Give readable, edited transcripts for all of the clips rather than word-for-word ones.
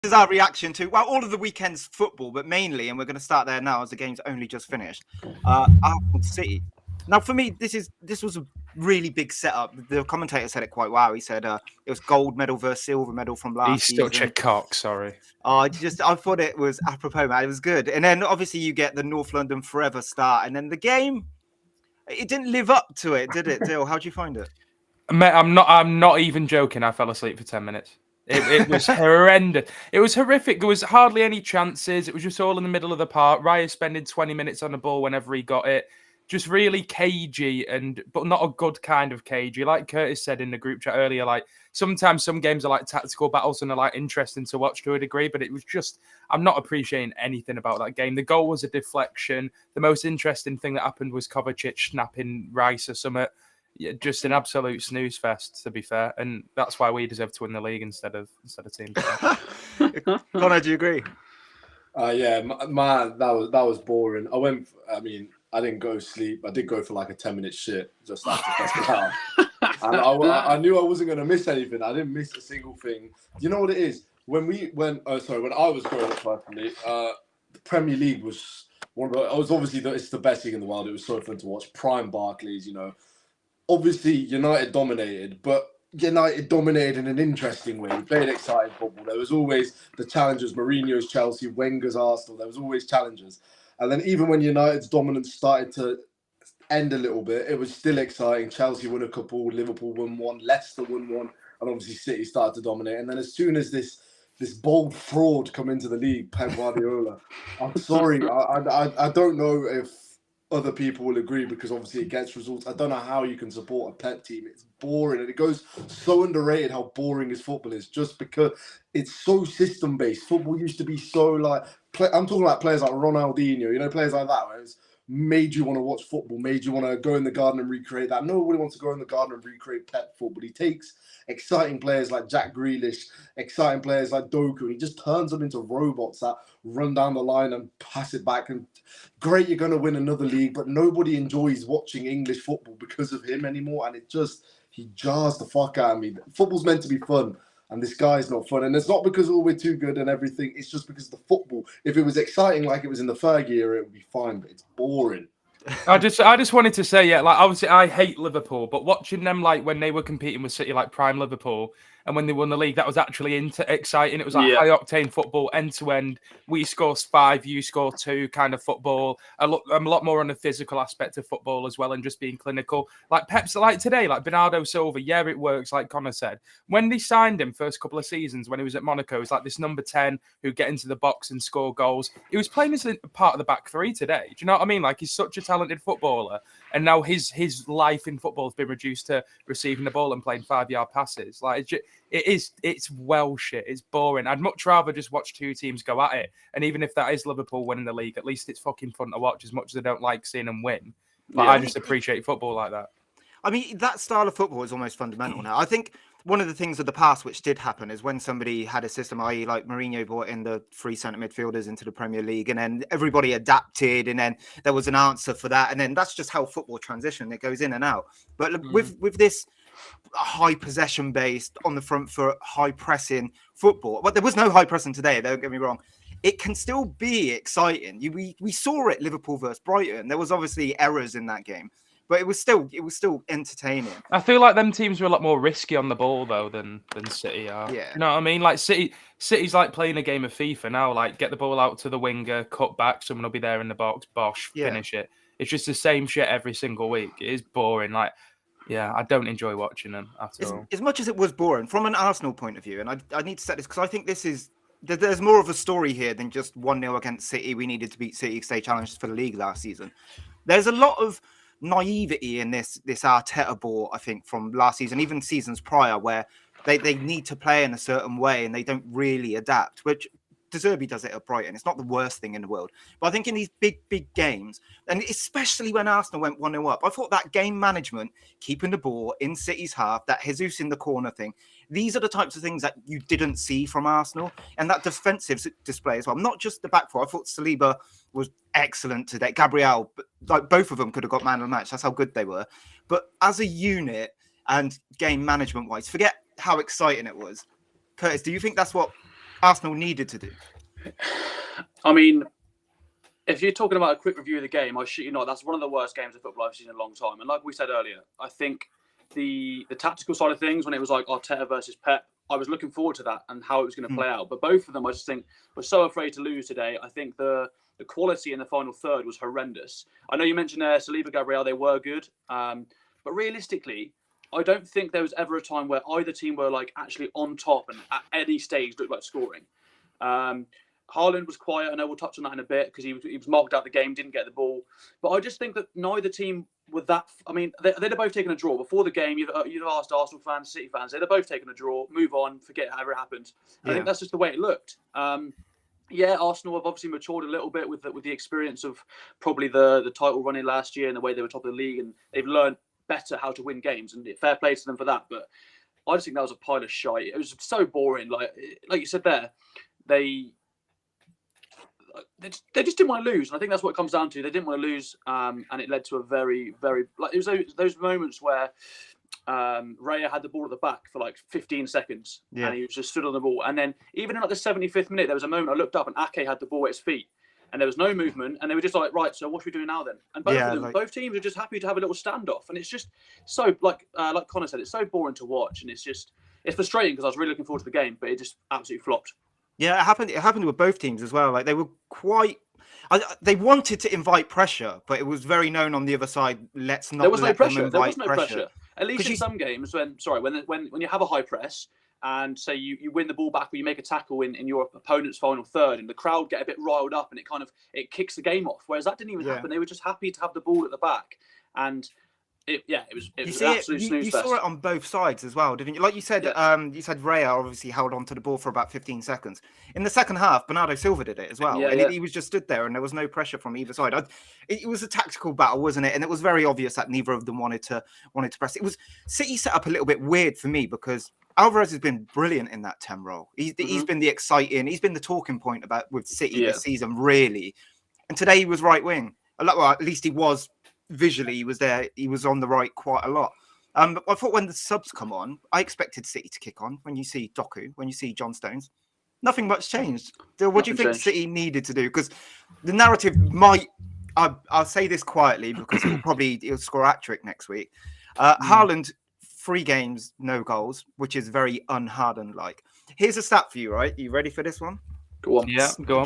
is our reaction to, well, all of the weekend's football, but mainly, and we're going to start there now as the game's only just finished, Arsenal City. Now, for me, this was a really big setup. The commentator said it quite well. He said it was gold medal versus silver medal from last He's such a season. cock, sorry. I thought it was apropos, man. It was good. And then obviously you get the North London forever start, and then the game, it didn't live up to it, did it, Dill? How'd you find it? Mate, I'm not even joking. I fell asleep for 10 minutes. It was horrendous. It was horrific. There was hardly any chances. It was just all in the middle of the park. Raya spending 20 minutes on the ball whenever he got it. Just really cagey, but not a good kind of cagey. Like Curtis said in the group chat earlier, like sometimes some games are like tactical battles and are like interesting to watch to a degree, but it was just, I'm not appreciating anything about that game. The goal was a deflection. The most interesting thing that happened was Kovacic snapping Rice or something. Yeah, just an absolute snooze fest, to be fair, and that's why we deserve to win the league instead of teams. Connor, do you agree? Yeah, man, that was boring. I didn't go to sleep. I did go for like a 10-minute shit just after first half. And I knew I wasn't going to miss anything. I didn't miss a single thing. You know what it is? When I was growing up personally, the Premier League was it's the best league in the world. It was so fun to watch. Prime Barclays, you know. Obviously, United dominated, but United dominated in an interesting way. We played exciting football. There was always the challengers, Mourinho's Chelsea, Wenger's Arsenal. There was always challengers. And then even when United's dominance started to end a little bit, it was still exciting. Chelsea won a couple, Liverpool won one, Leicester won one, and obviously City started to dominate. And then as soon as this bold fraud come into the league, Pep Guardiola, I'm sorry, I don't know if other people will agree because obviously it gets results. I don't know how you can support a Pep team. It's boring, and it goes so underrated how boring his football is just because it's so system-based. Football used to be so I'm talking about players like Ronaldinho, players like that, where it's made you want to watch football, made you want to go in the garden and recreate that. Nobody wants to go in the garden and recreate Pep football. He takes exciting players like Jack Grealish, exciting players like Doku, and he just turns them into robots that run down the line and pass it back. And great, you're going to win another league, but nobody enjoys watching English football because of him anymore. And he jars the fuck out of me. Football's meant to be fun, and this guy's not fun. And it's not because we're too good and everything. It's just because the football, if it was exciting like it was in the Fergie era, it would be fine, but it's boring. I just wanted to say, obviously I hate Liverpool, but watching them when they were competing with City, prime Liverpool, and when they won the league, that was actually exciting. It was high octane football, end to end. We score 5, you score 2 kind of football. I'm a lot more on the physical aspect of football as well, and just being clinical. Like Pep's, today, Bernardo Silva, it works, like Connor said. When they signed him first couple of seasons, when he was at Monaco, it was like this number 10 who get into the box and score goals. He was playing as a part of the back 3 today. Do you know what I mean? He's such a talented footballer, and now his life in football has been reduced to receiving the ball and playing 5-yard passes. It's well shit. It's boring. I'd much rather just watch 2 teams go at it. And even if that is Liverpool winning the league, at least it's fucking fun to watch, as much as I don't like seeing them win. But I just appreciate football like that. I mean, that style of football is almost fundamental now. I think one of the things of the past which did happen is when somebody had a system, i.e. like Mourinho brought in the 3 centre midfielders into the Premier League, and then everybody adapted, and then there was an answer for that. And then that's just how football transition. It goes in and out. But with this high possession based on the front foot, high pressing football, but there was no high pressing today, don't get me wrong. It can still be exciting. We saw it Liverpool versus Brighton. There was obviously errors in that game, but it was still entertaining. I feel like them teams were a lot more risky on the ball though than City are. Yeah. You know what I mean? City's like playing a game of FIFA now. Get the ball out to the winger, cut back, someone will be there in the box, bosh, finish it. It's just the same shit every single week. It is boring. I don't enjoy watching them at all. As much as it was boring from an Arsenal point of view, and I need to set this because I think there's more of a story here than just 1-0 against City. We needed to beat City to stay challenged for the league last season. There's a lot of naivety in this Arteta ball, I think, from last season, even seasons prior, where they need to play in a certain way and they don't really adapt, which De Zerbi does it at Brighton. It's not the worst thing in the world. But I think in these big games, and especially when Arsenal went 1-0 up, I thought that game management, keeping the ball in City's half, that Jesus in the corner thing, these are the types of things that you didn't see from Arsenal. And that defensive display as well. Not just the back four. I thought Saliba was excellent today. Gabriel, both of them could have got man of the match. That's how good they were. But as a unit and game management-wise, forget how exciting it was. Curtis, do you think that's what Arsenal needed to do? I mean, if you're talking about a quick review of the game, I shit you not, that's one of the worst games of football I've seen in a long time. And like we said earlier, I think the tactical side of things, when it was like Arteta versus Pep, I was looking forward to that and how it was going to play out. But both of them, I just think, were so afraid to lose today. I think the quality in the final third was horrendous. I know you mentioned Saliba, Gabriel, they were good. But realistically, I don't think there was ever a time where either team were like actually on top and at any stage looked like scoring. Haaland was quiet. I know we'll touch on that in a bit because he was marked out the game, didn't get the ball. But I just think that neither team were that. I mean, they'd have both taken a draw before the game. You'd have asked Arsenal fans, City fans. They'd have both taken a draw, move on, forget however it happened. I think that's just the way it looked. Arsenal have obviously matured a little bit with the experience of probably the title running last year and the way they were top of the league, and they've learned better how to win games. And fair play to them for that. But I just think that was a pile of shite. It was so boring. Like you said there, they just didn't want to lose, and I think that's what it comes down to. They didn't want to lose, and it led to a very, very it was those moments where Raya had the ball at the back for like 15 seconds, and he was just stood on the ball. And then even in like the 75th minute, there was a moment I looked up and Ake had the ball at his feet, and there was no movement, and they were just like, right, so what are we doing now then? And both of them, both teams are just happy to have a little standoff, and it's just so like Connor said, it's so boring to watch, and it's frustrating because I was really looking forward to the game, but it just absolutely flopped. Yeah, it happened with both teams as well. Like they were they wanted to invite pressure, but it was very known on the other side. Let's not. There was no pressure. There was no pressure. At least in some games, when you have a high press and say you win the ball back or you make a tackle in your opponent's final third, and the crowd get a bit riled up and it kicks the game off. Whereas that didn't even happen. They were just happy to have the ball at the back, and it was an absolute snooze fest. You saw it on both sides as well, didn't you? Like you said, you said Raya obviously held on to the ball for about 15 seconds. In the second half, Bernardo Silva did it as well. He was just stood there and there was no pressure from either side. It was a tactical battle, wasn't it? And it was very obvious that neither of them wanted to press. It was City set up a little bit weird for me because Alvarez has been brilliant in that 10 role. He's been he's been the talking point with City this season, really. And today he was right wing. Well, at least he was. Visually, he was there. He was on the right quite a lot. But I thought when the subs come on, I expected City to kick on. When you see Doku, when you see John Stones, nothing much changed. What do you think City needed to do? Because the narrative might. I'll say this quietly because he'll score a hat-trick next week. Haaland, 3 games, no goals, which is very un-Haaland-like. Here's a stat for you, right? You ready for this one? Go on. Yeah, go on.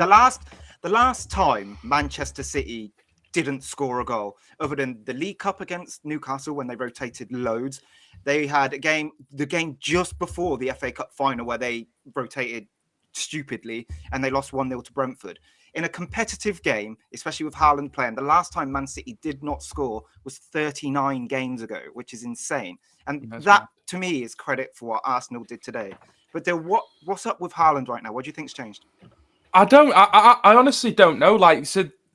The last time Manchester City didn't score a goal, other than the League Cup against Newcastle when they rotated loads. They had the game just before the FA Cup final where they rotated stupidly and they lost 1-0 to Brentford. In a competitive game, especially with Haaland playing, the last time Man City did not score was 39 games ago, which is insane. And that, to me, is credit for what Arsenal did today. But what's up with Haaland right now? What do you think's changed? I honestly don't know.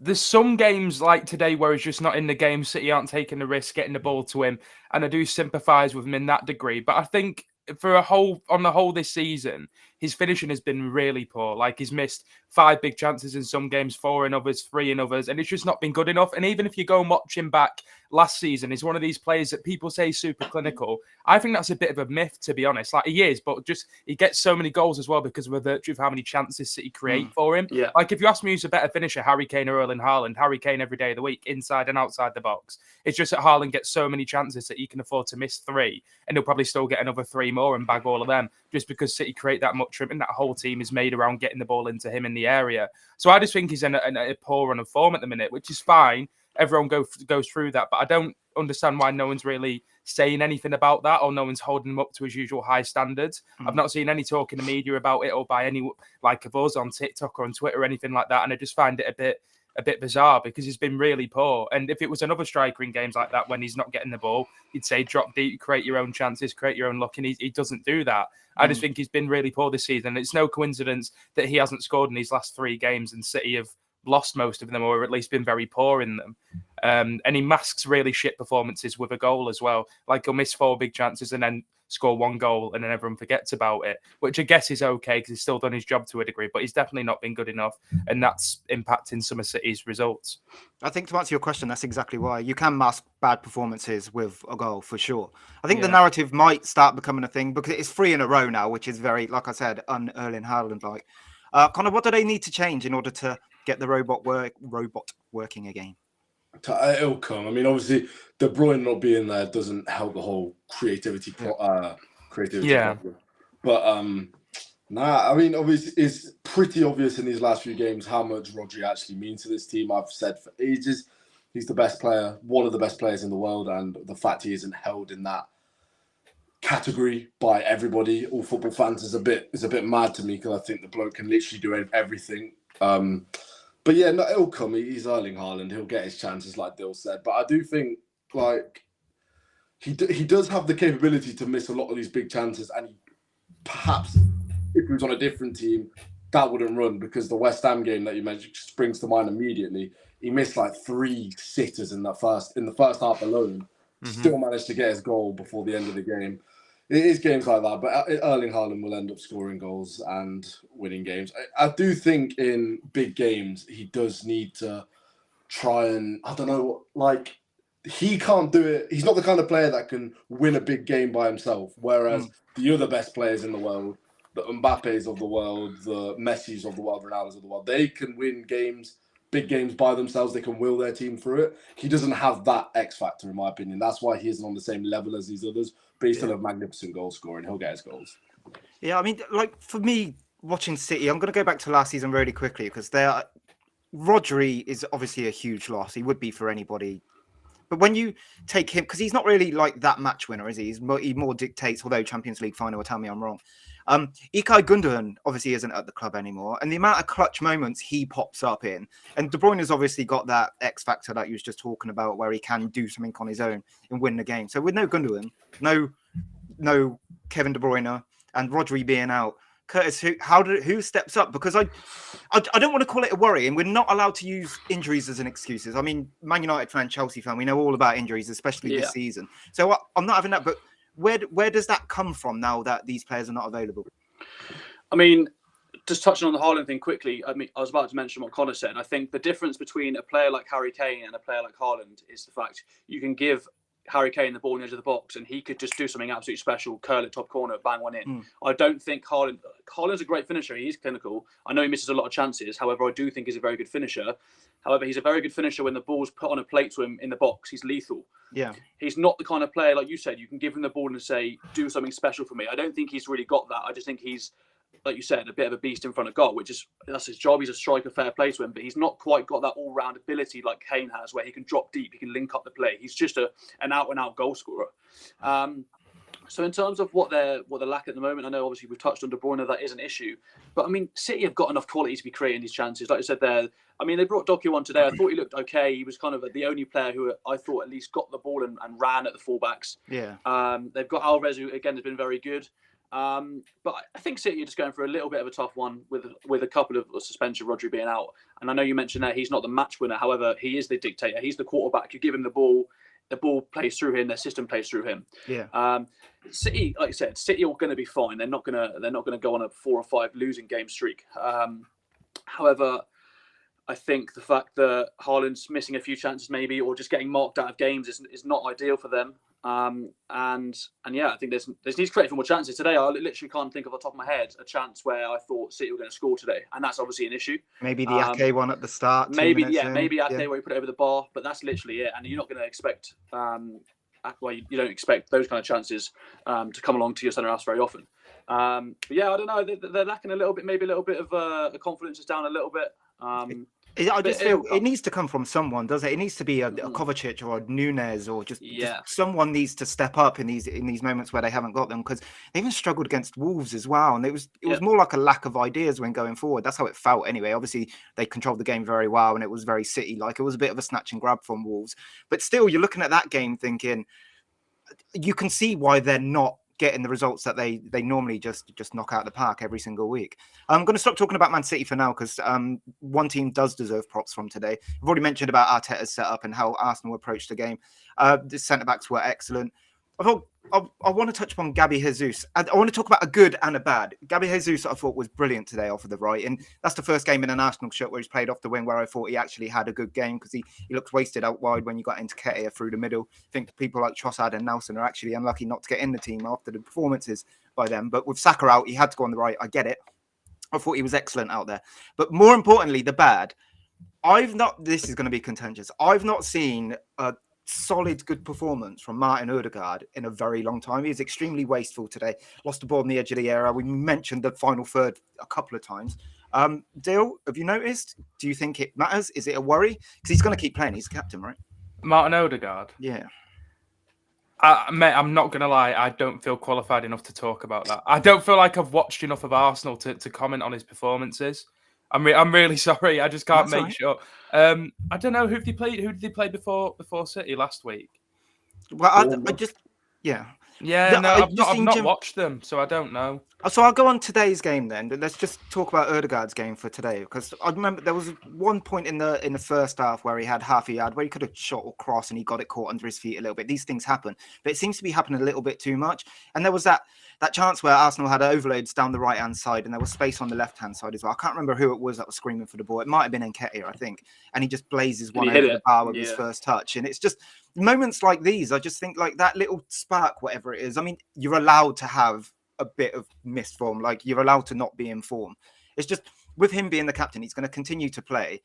There's some games like today where he's just not in the game. City aren't taking the risk getting the ball to him, and I do sympathise with him in that degree. But I think on the whole this season, his finishing has been really poor. Like he's missed 5 big chances in some games, 4 in others, 3 in others, and it's just not been good enough. And even if you go and watch him back last season, he's one of these players that people say is super clinical. I think that's a bit of a myth, to be honest. Like he is, but just he gets so many goals as well because of a virtue of how many chances City create for him. Yeah. Like if you ask me who's a better finisher, Harry Kane or Erling Haaland, Harry Kane every day of the week, inside and outside the box. It's just that Haaland gets so many chances that he can afford to miss 3, and he'll probably still get another 3 more and bag all of them just because City create that much from him, and that whole team is made around getting the ball into him in the area. So I just think he's in a poor run of form at the minute, which is fine. Everyone goes through that, but I don't understand why no one's really saying anything about that, or no one's holding him up to his usual high standards. I've not seen any talk in the media about it or by any like of us on TikTok or on Twitter or anything like that, and I just find it a bit bizarre because he's been really poor. And if it was another striker in games like that when he's not getting the ball, he'd say drop deep, create your own chances, create your own luck, and he doesn't do that. I just think he's been really poor this season. It's no coincidence that he hasn't scored in these last 3 games and City have lost most of them, or at least been very poor in them. And he masks really shit performances with a goal as well. Like he'll miss 4 big chances and then score one goal, and then everyone forgets about it, which I guess is okay because he's still done his job to a degree, but he's definitely not been good enough, and that's impacting some of City's results. I think to answer your question, that's exactly why. You can mask bad performances with a goal for sure. I think the narrative might start becoming a thing because it's 3 in a row now, which is very, like I said, un-Erling Haaland-like. Connor, what do they need to change in order to get the robot working again? It'll come. I mean, obviously, De Bruyne not being there doesn't help the whole creativity problem. But I mean, obviously, it's pretty obvious in these last few games how much Rodri actually means to this team. I've said for ages, he's the best player, one of the best players in the world, and the fact he isn't held in that category by everybody, all football fans, is a bit mad to me because I think the bloke can literally do everything. But yeah, no, it'll come. He's Erling Haaland. He'll get his chances, like Dill said. But I do think like he does have the capability to miss a lot of these big chances, and perhaps if he was on a different team, that wouldn't run because the West Ham game that you mentioned springs to mind immediately. He missed like 3 sitters in the first half alone. Still managed to get his goal before the end of the game. It is games like that, but Erling Haaland will end up scoring goals and winning games. I do think in big games, he does need to try and, I don't know, like, he can't do it. He's not the kind of player that can win a big game by himself, whereas the other best players in the world, the Mbappes of the world, the Messis of the world, Ronaldos of the world, they can win games, big games by themselves. They can will their team through it. He doesn't have that X factor, in my opinion. That's why he isn't on the same level as these others. But he's still a magnificent goal scorer, and he'll get his goals. Yeah, I mean, like for me, watching City, I'm going to go back to last season really quickly because Rodri is obviously a huge loss. He would be for anybody. But when you take him, because he's not really like that match winner, is he? He more dictates, although Champions League final will tell me I'm wrong. Ilkay Gundogan obviously isn't at the club anymore, and the amount of clutch moments he pops up in, and De Bruyne has obviously got that X factor that you was just talking about, where he can do something on his own and win the game. So with no Gundogan, no Kevin De Bruyne, and Rodri being out, Curtis, who steps up? Because I don't want to call it a worry, and we're not allowed to use injuries as an excuse. I mean, Man United fan, Chelsea fan, we know all about injuries, especially this season. So I'm not having that, but where does that come from now that these players are not available? I mean, just touching on the Haaland thing quickly, I mean, I was about to mention what Connor said. I think the difference between a player like Harry Kane and a player like Haaland is the fact you can give Harry Kane the ball in the edge of the box and he could just do something absolutely special, curl it top corner, bang one in. I don't think Haaland's a great finisher. He's clinical. I know he misses a lot of chances. However, I do think he's a very good finisher. However, he's a very good finisher when the ball's put on a plate to him in the box. He's lethal. Yeah. He's not the kind of player, like you said, you can give him the ball and say, do something special for me. I don't think he's really got that. I just think he's, like you said, a bit of a beast in front of goal, that's his job. He's a striker, fair play to him, but he's not quite got that all-round ability like Kane has, where he can drop deep, he can link up the play. He's just an out-and-out goal scorer. So in terms of what they lack at the moment, I know obviously we've touched on De Bruyne, that is an issue. But I mean, City have got enough quality to be creating these chances. Like I said there, I mean, they brought Doku on today. I thought he looked okay. He was kind of the only player who I thought at least got the ball and ran at the fullbacks. Yeah. They've got Alvarez, who again has been very good. But I think City are just going for a little bit of a tough one with a couple of suspension, Rodri being out. And I know you mentioned that he's not the match winner. However, he is the dictator. He's the quarterback. You give him the ball plays through him. Their system plays through him. Yeah. City, like I said, City are going to be fine. They're not going to go on a 4 or 5 losing game streak. However, I think the fact that Haaland's missing a few chances maybe, or just getting marked out of games is not ideal for them. And yeah, I think there's needs to create more chances today. I literally can't think off the top of my head a chance where I thought City were going to score today, and that's obviously an issue. Maybe the Ake one at the start. Maybe Ake where you put it over the bar, but that's literally it. And you're not going to expect you don't expect those kind of chances to come along to your centre half very often. But yeah, I don't know. They're lacking a little bit. Maybe a little bit of the confidence is down a little bit. I just feel it needs to come from someone, does it? It needs to be a Kovacic or a Nunes, or just someone needs to step up in these moments where they haven't got them, because they even struggled against Wolves as well, and it was more like a lack of ideas when going forward. That's how it felt anyway. Obviously, they controlled the game very well, and it was very City-like. It was a bit of a snatch and grab from Wolves, but still, you're looking at that game thinking you can see why they're not getting the results that they normally just knock out of the park every single week. I'm going to stop talking about Man City for now, because one team does deserve props from today. I've already mentioned about Arteta's setup and how Arsenal approached the game. The centre-backs were excellent. I want to touch upon Gabby Jesus. I want to talk about a good and a bad. Gabby Jesus, I thought, was brilliant today off of the right. And that's the first game in an Arsenal shirt where he's played off the wing, where I thought he actually had a good game because he looked wasted out wide when you got into Ketia through the middle. I think people like Trossard and Nelson are actually unlucky not to get in the team after the performances by them. But with Saka out, he had to go on the right. I get it. I thought he was excellent out there. But more importantly, the bad. This is going to be contentious. I've not seen a solid, good performance from Martin Odegaard in a very long time. He was extremely wasteful today. Lost the ball on the edge of the area. We mentioned the final third a couple of times. Dale, have you noticed? Do you think it matters? Is it a worry? Because he's going to keep playing. He's the captain, right? Martin Odegaard? Yeah. Mate, I'm not going to lie. I don't feel qualified enough to talk about that. I don't feel like I've watched enough of Arsenal to comment on his performances. I'm really sorry. I just can't make sure. I don't know who did they play before City last week. Well, I just I've not watched them, so I don't know. So I'll go on today's game then. Let's just talk about Odegaard's game for today, because I remember there was one point in the first half where he had half a yard where he could have shot or cross and he got it caught under his feet a little bit. These things happen, but it seems to be happening a little bit too much. And there was that chance where Arsenal had overloads down the right hand side and there was space on the left hand side as well. I can't remember who it was that was screaming for the ball. It might have been Nketiah, I think, and he just blazes one over the bar with his first touch. And it's just moments like these. I just think like that little spark, whatever it is. I mean, you're allowed to have a bit of missed form, like you're allowed to not be in form. It's just with him being the captain, he's going to continue to play.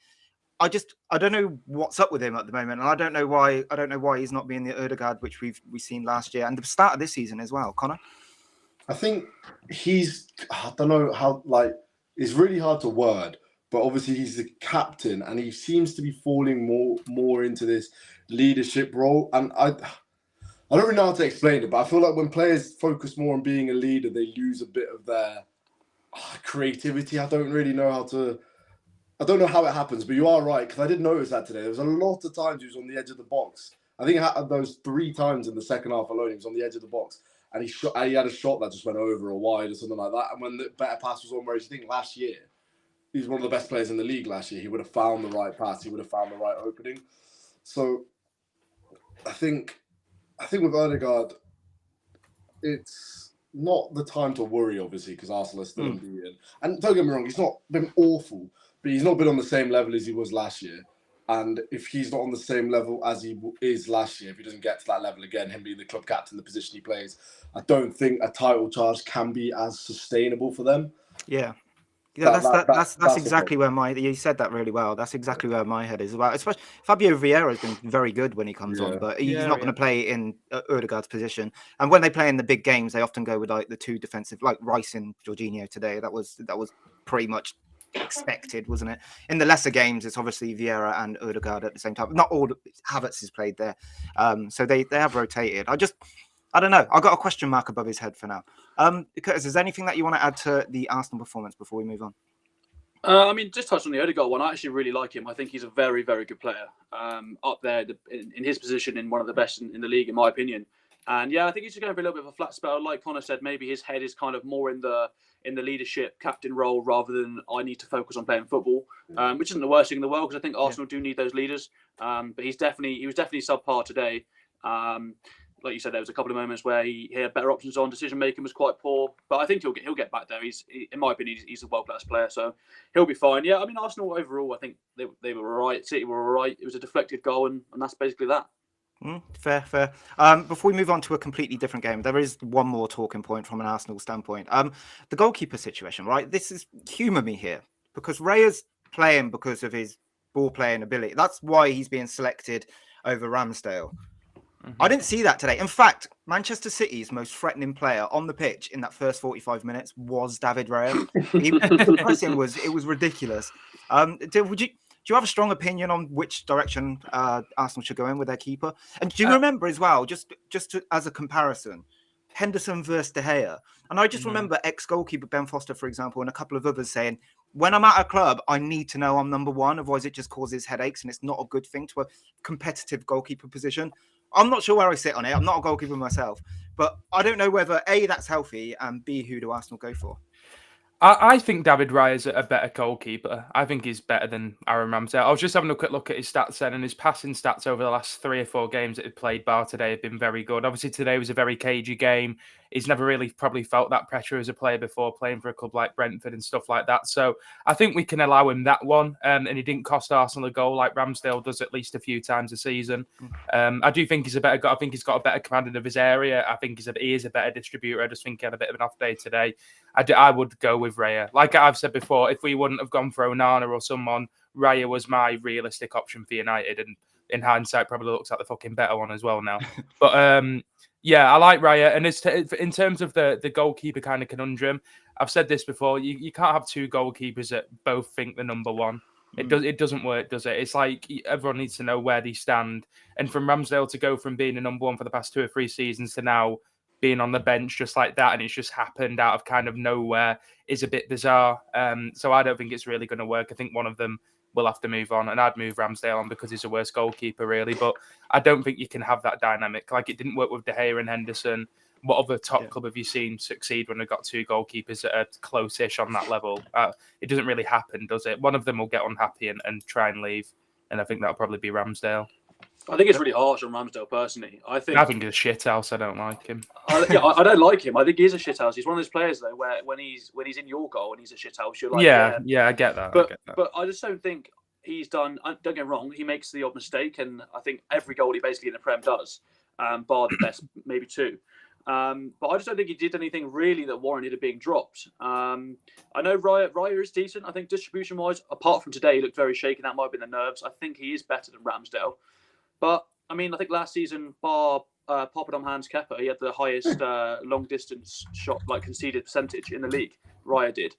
I don't know what's up with him at the moment, and I don't know why he's not being the Odegaard which we've seen last year and the start of this season as well. Connor, I think I don't know how, like, it's really hard to word, but obviously he's the captain and he seems to be falling more into this leadership role, and I don't really know how to explain it, but I feel like when players focus more on being a leader, they lose a bit of their creativity. I don't know how it happens, but you are right, because I did notice that today. There was a lot of times he was on the edge of the box. I think those 3 times in the second half alone, he was on the edge of the box, and he had a shot that just went over or wide or something like that. And when the better pass was on, whereas I think last year, he was one of the best players in the league last year. He would have found the right pass. He would have found the right opening. So I think with Odegaard, it's not the time to worry, obviously, because Arsenal are still unbeaten. And don't get me wrong, he's not been awful, but he's not been on the same level as he was last year. And if he's not on the same level as he is last year, if he doesn't get to that level again, him being the club captain, the position he plays, I don't think a title charge can be as sustainable for them. Yeah. Yeah, that's exactly where you said that really well. That's exactly where my head is about. Especially Fabio Vieira has been very good when he comes on, but he's not going to play in Odegaard's position. And when they play in the big games, they often go with like the 2 defensive, like Rice and Jorginho today. That was pretty much expected, wasn't it? In the lesser games, it's obviously Vieira and Odegaard at the same time. Not all Havertz has played there, so they have rotated. I don't know. I got a question mark above his head for now. Curtis, is there anything that you want to add to the Arsenal performance before we move on? I mean, just touch on the Odegaard one. I actually really like him. I think he's a very, very good player. Up there in his position, in one of the best in the league, in my opinion. And yeah, I think he's just going for a little bit of a flat spell. Like Connor said, maybe his head is kind of more in the leadership captain role rather than I need to focus on playing football, which isn't the worst thing in the world because I think Arsenal do need those leaders. But he was definitely subpar today. Like you said, there was a couple of moments where he had better options on. Decision making was quite poor, but I think he'll get back there. In my opinion, he's a world class player, so he'll be fine. Yeah, I mean, Arsenal overall, I think they were all right. City were all right. It was a deflected goal, and that's basically that. Fair. Before we move on to a completely different game, there is one more talking point from an Arsenal standpoint. The goalkeeper situation, right? This is humour me here because Raya's playing because of his ball playing ability. That's why he's being selected over Ramsdale. I didn't see that today. In fact, Manchester City's most threatening player on the pitch in that first 45 minutes was David Raya. The pressing was ridiculous. Do you have a strong opinion on which direction Arsenal should go in with their keeper? And do you remember as well, just as a comparison, Henderson versus De Gea? And I just remember ex-goalkeeper Ben Foster, for example, and a couple of others saying, when I'm at a club, I need to know I'm number one. Otherwise, it just causes headaches and it's not a good thing to a competitive goalkeeper position. I'm not sure where I sit on it. I'm not a goalkeeper myself. But I don't know whether, A, that's healthy, and B, who do Arsenal go for? I think David Raya's a better goalkeeper. I think he's better than Aaron Ramsdale. I was just having a quick look at his stats then, and his passing stats over the last 3 or 4 games that he played, bar today, have been very good. Obviously, today was a very cagey game. He's never really probably felt that pressure as a player before, playing for a club like Brentford and stuff like that. So I think we can allow him that one. And he didn't cost Arsenal a goal like Ramsdale does at least a few times a season. I do think he's a better. I think he's got a better command of his area. I think he is a better distributor. I just think he had a bit of an off day today. I would go with Raya. Like I've said before, if we wouldn't have gone for Onana or someone, Raya was my realistic option for United. And in hindsight, probably looks like the fucking better one as well now. But yeah, I like Raya. And in terms of the goalkeeper kind of conundrum, I've said this before, you can't have 2 goalkeepers that both think the number one. It doesn't work, does it? It's like everyone needs to know where they stand. And from Ramsdale to go from being a number one for the past 2 or 3 seasons to now being on the bench just like that, and it's just happened out of kind of nowhere, is a bit bizarre. So I don't think it's really going to work. I think one of them will have to move on, and I'd move Ramsdale on because he's a worse goalkeeper, really. But I don't think you can have that dynamic. Like, it didn't work with De Gea and Henderson. What other top club have you seen succeed when they've got 2 goalkeepers that are close-ish on that level? It doesn't really happen, does it? One of them will get unhappy and try and leave, and I think that'll probably be Ramsdale. I think it's really harsh on Ramsdale personally. I think he's a shithouse. I don't like him. I don't like him. I think he's a shithouse. He's one of those players though, where when he's in your goal and he's a shithouse, you're like, yeah, I get that. But I just don't think he's done. Don't get me wrong. He makes the odd mistake, and I think every goalie basically in the Prem does, bar the best maybe 2. But I just don't think he did anything really that warranted it being dropped. I know Raya is decent. I think distribution-wise, apart from today, he looked very shaky. That might have been the nerves. I think he is better than Ramsdale. But, I mean, I think last season, bar Poppadom Hans Kepa, he had the highest long-distance shot, conceded percentage in the league. Raya did.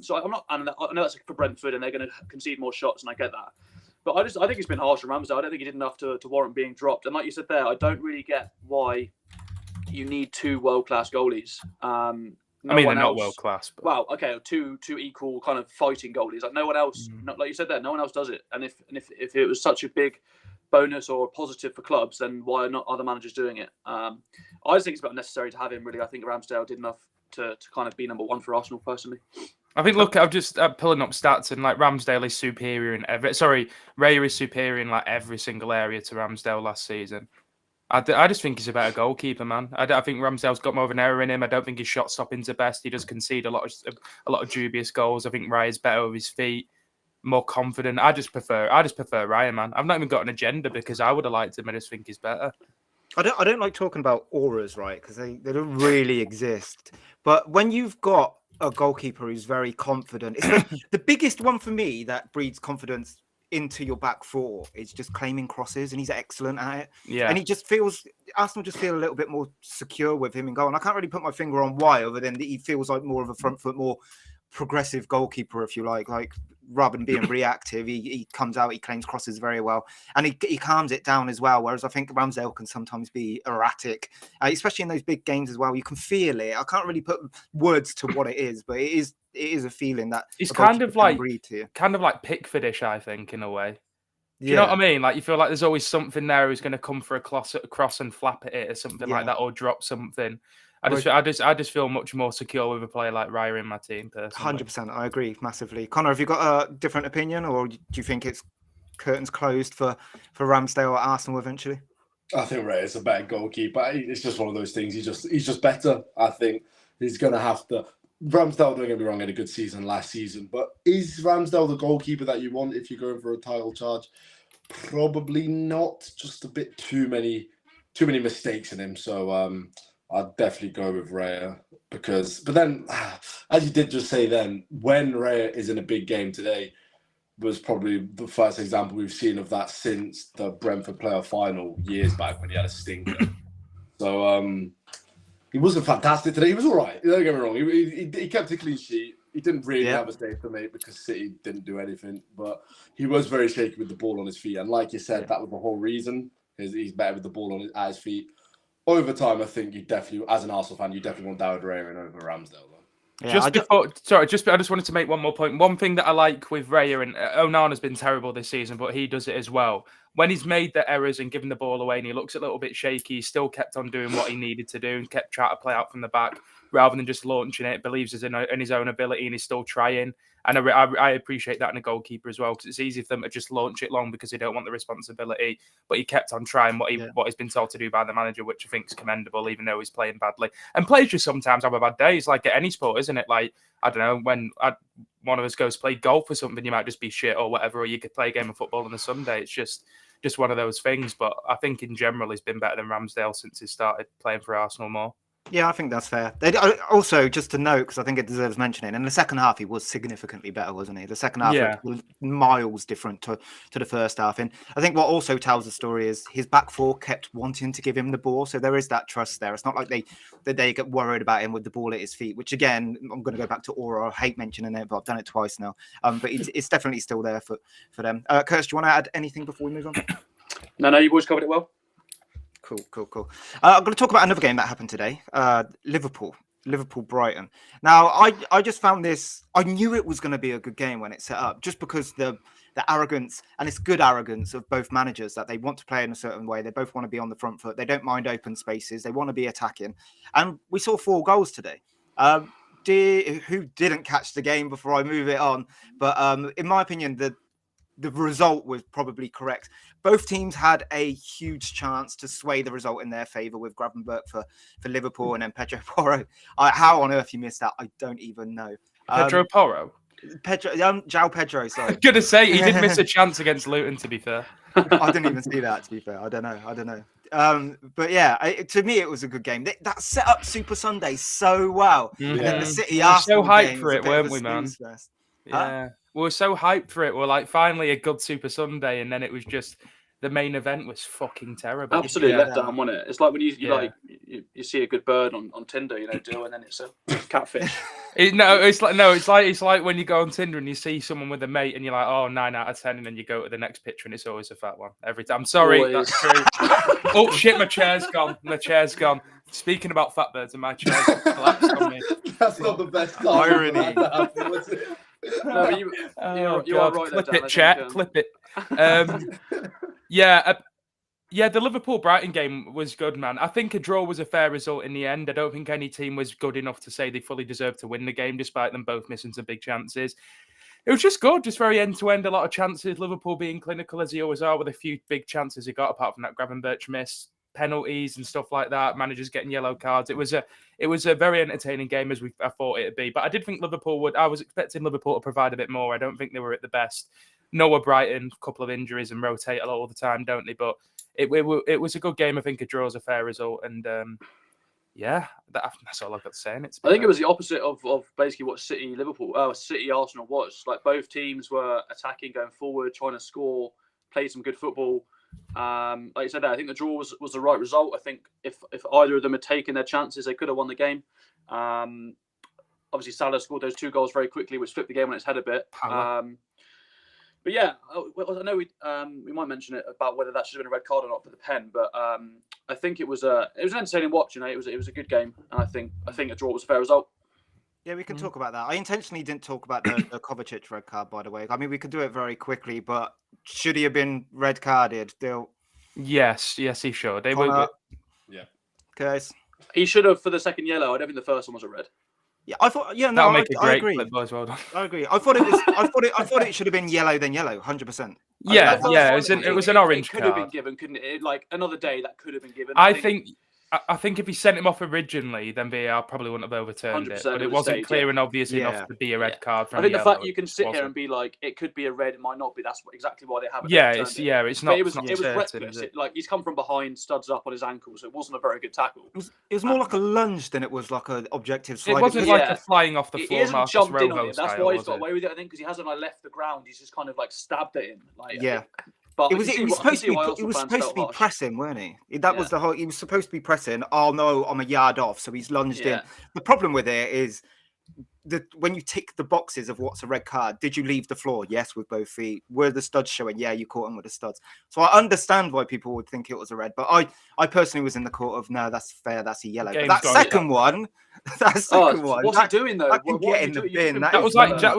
So I'm not. I know that's for Brentford, and they're going to concede more shots, and I get that. But I think it's been harsh on Ramsdale. I don't think he did enough to warrant being dropped. And like you said there, I don't really get why you need 2 world-class goalies. They're not world-class. But... Well, okay, two equal kind of fighting goalies. Like no one else, like you said there, no one else does it. And if it was such a big bonus or positive for clubs, then why are not other managers doing it? I just think it's about necessary to have him, really. I think Ramsdale did enough to kind of be number 1 for Arsenal, personally. I think, look, I'm just pulling up stats, and like Ramsdale is superior in Raya is superior in like every single area to Ramsdale last season. I just think he's a better goalkeeper, man. I think Ramsdale's got more of an error in him. I don't think his shot stopping's the best. He does concede a lot of dubious goals. I think Raya's better with his feet, more confident. I just prefer Raya, man. I've not even got an agenda because I would have liked him. I just think he's better. I don't like talking about auras, right? Because they don't really exist. But when you've got a goalkeeper who's very confident, it's the biggest one for me that breeds confidence into your back 4 is just claiming crosses, and he's excellent at it. Yeah. And Arsenal just feel a little bit more secure with him in goal. And I can't really put my finger on why, other than that he feels like more of a front foot, more progressive goalkeeper, if you like rather than being reactive, he comes out, he claims crosses very well, and he calms it down as well. Whereas I think Ramsdale can sometimes be erratic, especially in those big games as well. You can feel it. I can't really put words to what it is, but it is a feeling that it's kind of like Pickfordish, I think, in a way. Do you know what I mean? Like, you feel like there's always something there who's going to come for a cross and flap at it or something like that, or drop something. I just feel much more secure with a player like Raya in my team, personally. 100%, I agree massively. Connor, have you got a different opinion, or do you think it's curtains closed for Ramsdale or Arsenal eventually? I think Raya's a better goalkeeper. It's just one of those things. He's just better. I think he's going to have to. Ramsdale, don't get me wrong, had a good season last season, but is Ramsdale the goalkeeper that you want if you're going for a title charge? Probably not. Just a bit too many mistakes in him. So I'd definitely go with Raya but then, as you did just say then, when Raya is in a big game today was probably the first example we've seen of that since the Brentford playoff final years back when he had a stinker. So he wasn't fantastic today. He was all right. Don't get me wrong. He kept a clean sheet. He didn't really have a save to make because City didn't do anything, but he was very shaky with the ball on his feet. And like you said, that was the whole reason. He's better with the ball at his feet. Over time, I think you definitely, as an Arsenal fan, you definitely want David Raya over Ramsdale, though. Yeah, I just wanted to make one more point. One thing that I like with Raya, and Onana's been terrible this season, but he does it as well. When he's made the errors and given the ball away and he looks a little bit shaky, he still kept on doing what he needed to do and kept trying to play out from the back rather than just launching it. Believes in his own ability and he's still trying. And I appreciate that in a goalkeeper as well, because it's easy for them to just launch it long because they don't want the responsibility. But he kept on trying what he's been told to do by the manager, which I think is commendable, even though he's playing badly. And players just sometimes have a bad day. It's like at any sport, isn't it? Like, I don't know, when one of us goes to play golf or something, you might just be shit or whatever, or you could play a game of football on a Sunday. It's just one of those things. But I think in general, he's been better than Ramsdale since he started playing for Arsenal more. Yeah, I think that's fair. Also, just to note, because I think it deserves mentioning, in the second half, he was significantly better, wasn't he? The second half was miles different to the first half. And I think what also tells the story is his back four kept wanting to give him the ball. So there is that trust there. It's not like they get worried about him with the ball at his feet, which again, I'm going to go back to Aura. I hate mentioning it, but I've done it twice now. But it's definitely still there for them. Kirst, do you want to add anything before we move on? No, you boys covered it well. Cool. I'm going to talk about another game that happened today. Liverpool-Brighton. Now, I just found this. I knew it was going to be a good game when it set up, just because the arrogance, and it's good arrogance of both managers, that they want to play in a certain way. They both want to be on the front foot. They don't mind open spaces. They want to be attacking. And we saw 4 goals today. Who didn't catch the game before I move it on? But in my opinion, the result was probably correct. Both teams had a huge chance to sway the result in their favour, with Gravenberch for Liverpool and then Pedro Porro. How on earth you missed that, I don't even know. Pedro Porro? João Pedro, sorry. I was going to say, he did miss a chance against Luton, to be fair. I didn't even see that, to be fair. I don't know. But yeah, to me, it was a good game. That set up Super Sunday so well. Mm-hmm. And then the City Arsenal so hyped for it, weren't we, man? Fest. Yeah. We were so hyped for it. We're like, finally a good Super Sunday, and then it was just the main event was fucking terrible. Absolutely let down, wasn't it? It's like when you see a good bird on Tinder, and then it's a catfish. It's like when you go on Tinder and you see someone with a mate, and you're like, oh, 9 out of 10, and then you go to the next picture, and it's always a fat one every time. I'm sorry, always. That's true. Oh shit, my chair's gone. Speaking about fat birds, and my chair's collapsed on me. That's not the best irony. No, you are right. Clip it, chat. Clip it. The Liverpool-Brighton game was good, man. I think a draw was a fair result in the end. I don't think any team was good enough to say they fully deserved to win the game, despite them both missing some big chances. It was just good, just very end-to-end, a lot of chances. Liverpool being clinical, as they always are, with a few big chances they got, apart from that Gravenberch miss, penalties and stuff like that, managers getting yellow cards. It was a very entertaining game, as I thought it'd be. But I did think I was expecting Liverpool to provide a bit more. I don't think they were at the best. Noah Brighton, a couple of injuries and rotate a lot all the time, don't they? But it was a good game. I think a draw is a fair result. And that's all I've got to say. I think it was the opposite of basically what City Arsenal was. Like, both teams were attacking, going forward, trying to score, play some good football. Like you said, I think the draw was the right result. I think if either of them had taken their chances, they could have won the game. Obviously, Salah scored those 2 goals very quickly, which flipped the game on its head a bit. But yeah, I know we might mention it about whether that should have been a red card or not for the pen. But I think it was an entertaining watch. It was a good game, and I think a draw was a fair result. Yeah, we can talk about that. I intentionally didn't talk about the Kovacic red card, by the way. I mean, we could do it very quickly, but should he have been red carded? Yes, he should. Yeah. Okay. He should have for the second yellow. I don't think the first one was a red. Yeah, I thought. Yeah, no, that'll make a great agree. Clip, boys. Well done. I agree. I thought it was. I thought it should have been yellow, then yellow, 100%. Yeah. It was an orange card. Could have been given, couldn't it? Like another day, that could have been given. I think if he sent him off originally, then VAR probably wouldn't have overturned it. But it wasn't clear and obvious enough to be a red card. From I think the fact you can sit here and be like, it could be a red, it might not be. That's exactly why they haven't. It's not. It was reckless. Like, he's come from behind, studs up on his ankle, so it wasn't a very good tackle. It was more like a lunge than it was like an objective slide. It wasn't like a flying off the floor. He hasn't jumped in on it. That's why he's got away with it. I think because he hasn't left the ground. He's just kind of stabbed it in. But it was supposed to be pressing, weren't he? That was the whole. He was supposed to be pressing. Oh no, I'm a yard off, so he's lunged in. The problem with it is when you tick the boxes of what's a red card, did you leave the floor? Yes, with both feet. Were the studs showing? Yeah, you caught him with the studs. So I understand why people would think it was a red, but I personally was in the court of no, that's fair, that's a yellow. But that second one, what's he doing though? That can get in the bin. That was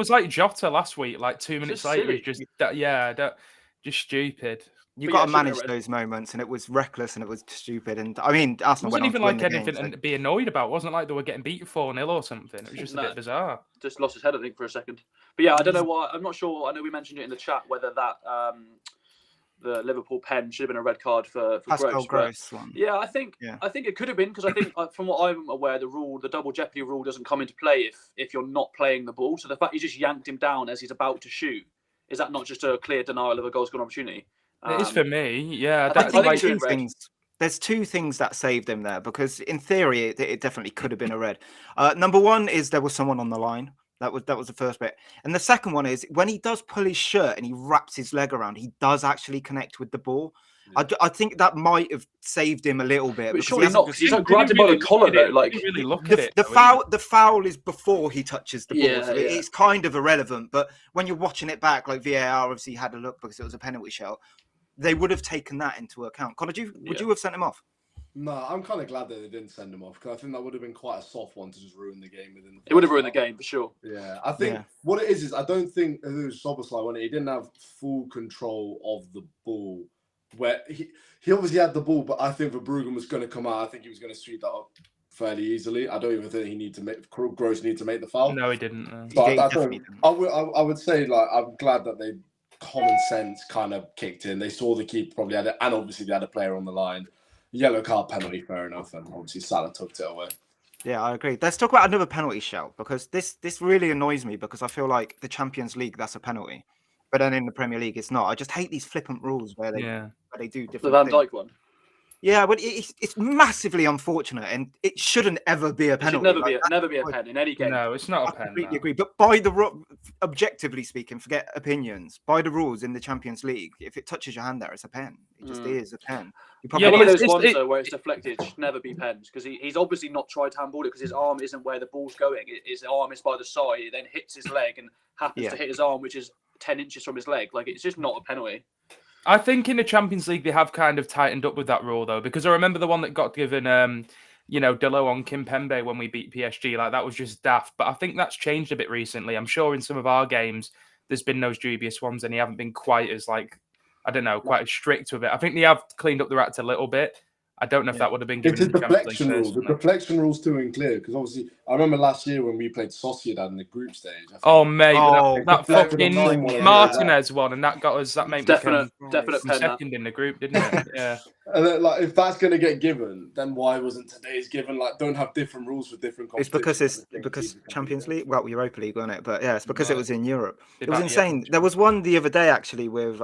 like Jota last week. Like 2 minutes later, he's just just stupid. You got to manage those moments, and it was reckless and it was stupid. And I mean, Arsenal wasn't even like anything to be annoyed about. It wasn't like they were getting beat 4-0 or something. It was just a bit bizarre. Just lost his head, I think, for a second. But yeah, I don't know why. I'm not sure. I know we mentioned it in the chat whether that the Liverpool pen should have been a red card for Pascal Gross. One. Yeah, I think it could have been, because I think from what I'm aware, the double jeopardy rule doesn't come into play if you're not playing the ball. So the fact he just yanked him down as he's about to shoot, is that not just a clear denial of a goal scoring opportunity? It is for me, yeah. I think like there's two things that saved him there, because in theory it definitely could have been a red. Number one is there was someone on the line. That was the first bit, and the second one is when he does pull his shirt and he wraps his leg around, he does actually connect with the ball. Yeah. I think that might have saved him a little bit. But surely not, because he's not grabbed him by the collar though. Like really look at it. The foul is before he touches the ball, so yeah. It's kind of irrelevant. But when you're watching it back, like VAR obviously had a look because it was a penalty shout. They would have taken that into account. Connor, would you have sent him off? No, I'm kind of glad that they didn't send him off, because I think that would have been quite a soft one to just ruin the game within. It would have ruined the game for sure. Yeah, I think what it is I don't think it was Szoboszlai when he didn't have full control of the ball. Where he obviously had the ball, but I think Verbruggen was going to come out. I think he was going to sweep that up fairly easily. I don't even think Gross need to make the foul. No, he didn't. No. But I would say, like, I'm glad that they common sense kind of kicked in. They saw the keeper probably had it, and obviously they had a player on the line. Yellow card penalty, fair enough, and obviously Salah tucked it away. Yeah, I agree. Let's talk about another penalty shout, because this really annoys me, because I feel like the Champions League, that's a penalty, but then in the Premier League it's not. I just hate these flippant rules where they do different. The Van Dijk things. one. Yeah, but it's massively unfortunate, and it shouldn't ever be a penalty. It should never be a pen in any game. No, it's not a pen. I completely agree. But by objectively speaking, forget opinions. By the rules in the Champions League, if it touches your hand there, it's a pen. It just is a pen. Any of those ones though where it's deflected should never be pens, because he's obviously not tried to handball it, because his arm isn't where the ball's going. His arm is by the side. It then hits his leg and happens to hit his arm, which is 10 inches from his leg. Like, it's just not a penalty. I think in the Champions League they have kind of tightened up with that rule though, because I remember the one that got given, Delo on Kimpembe when we beat PSG. Like, that was just daft. But I think that's changed a bit recently. I'm sure in some of our games there's been those dubious ones, and they haven't been quite as quite as strict with it. I think they have cleaned up the act a little bit. I don't know if that would have been given. It's a deflection rule. The deflection rule's too unclear, because obviously I remember last year when we played Sociedad in the group stage. Oh mate, that fucking Martinez one, and that got us. That made definite second in the group, didn't it? Yeah. And then, like, if that's going to get given, then why wasn't today's given? Like, don't have different rules for different competitions. It's because Champions League, well, Europa League, wasn't it? But yeah, it's because it was in Europe. It was insane. There was one the other day actually with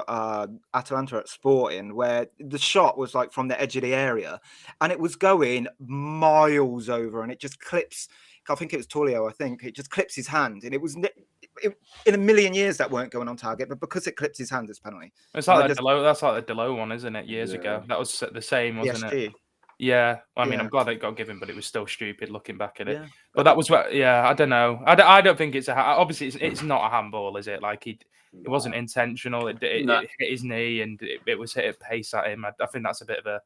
Atalanta at Sporting, where the shot was like from the edge of the area, and it was going miles over, and it just clips. I think it was Torlio. I think it just clips his hand, and it was. In a million years that weren't going on target, but because it clips his hand, it's penalty. It's like that's like the Delo one, isn't it? Years ago, that was the same, wasn't it? Yeah. I mean, I'm glad it got given, but it was still stupid looking back at it. Yeah. But that was what. Yeah, I don't know. I don't think it's obviously it's not a handball, is it? Like it wasn't intentional. It hit his knee, and it was hit at pace at him. I think that's a bit of a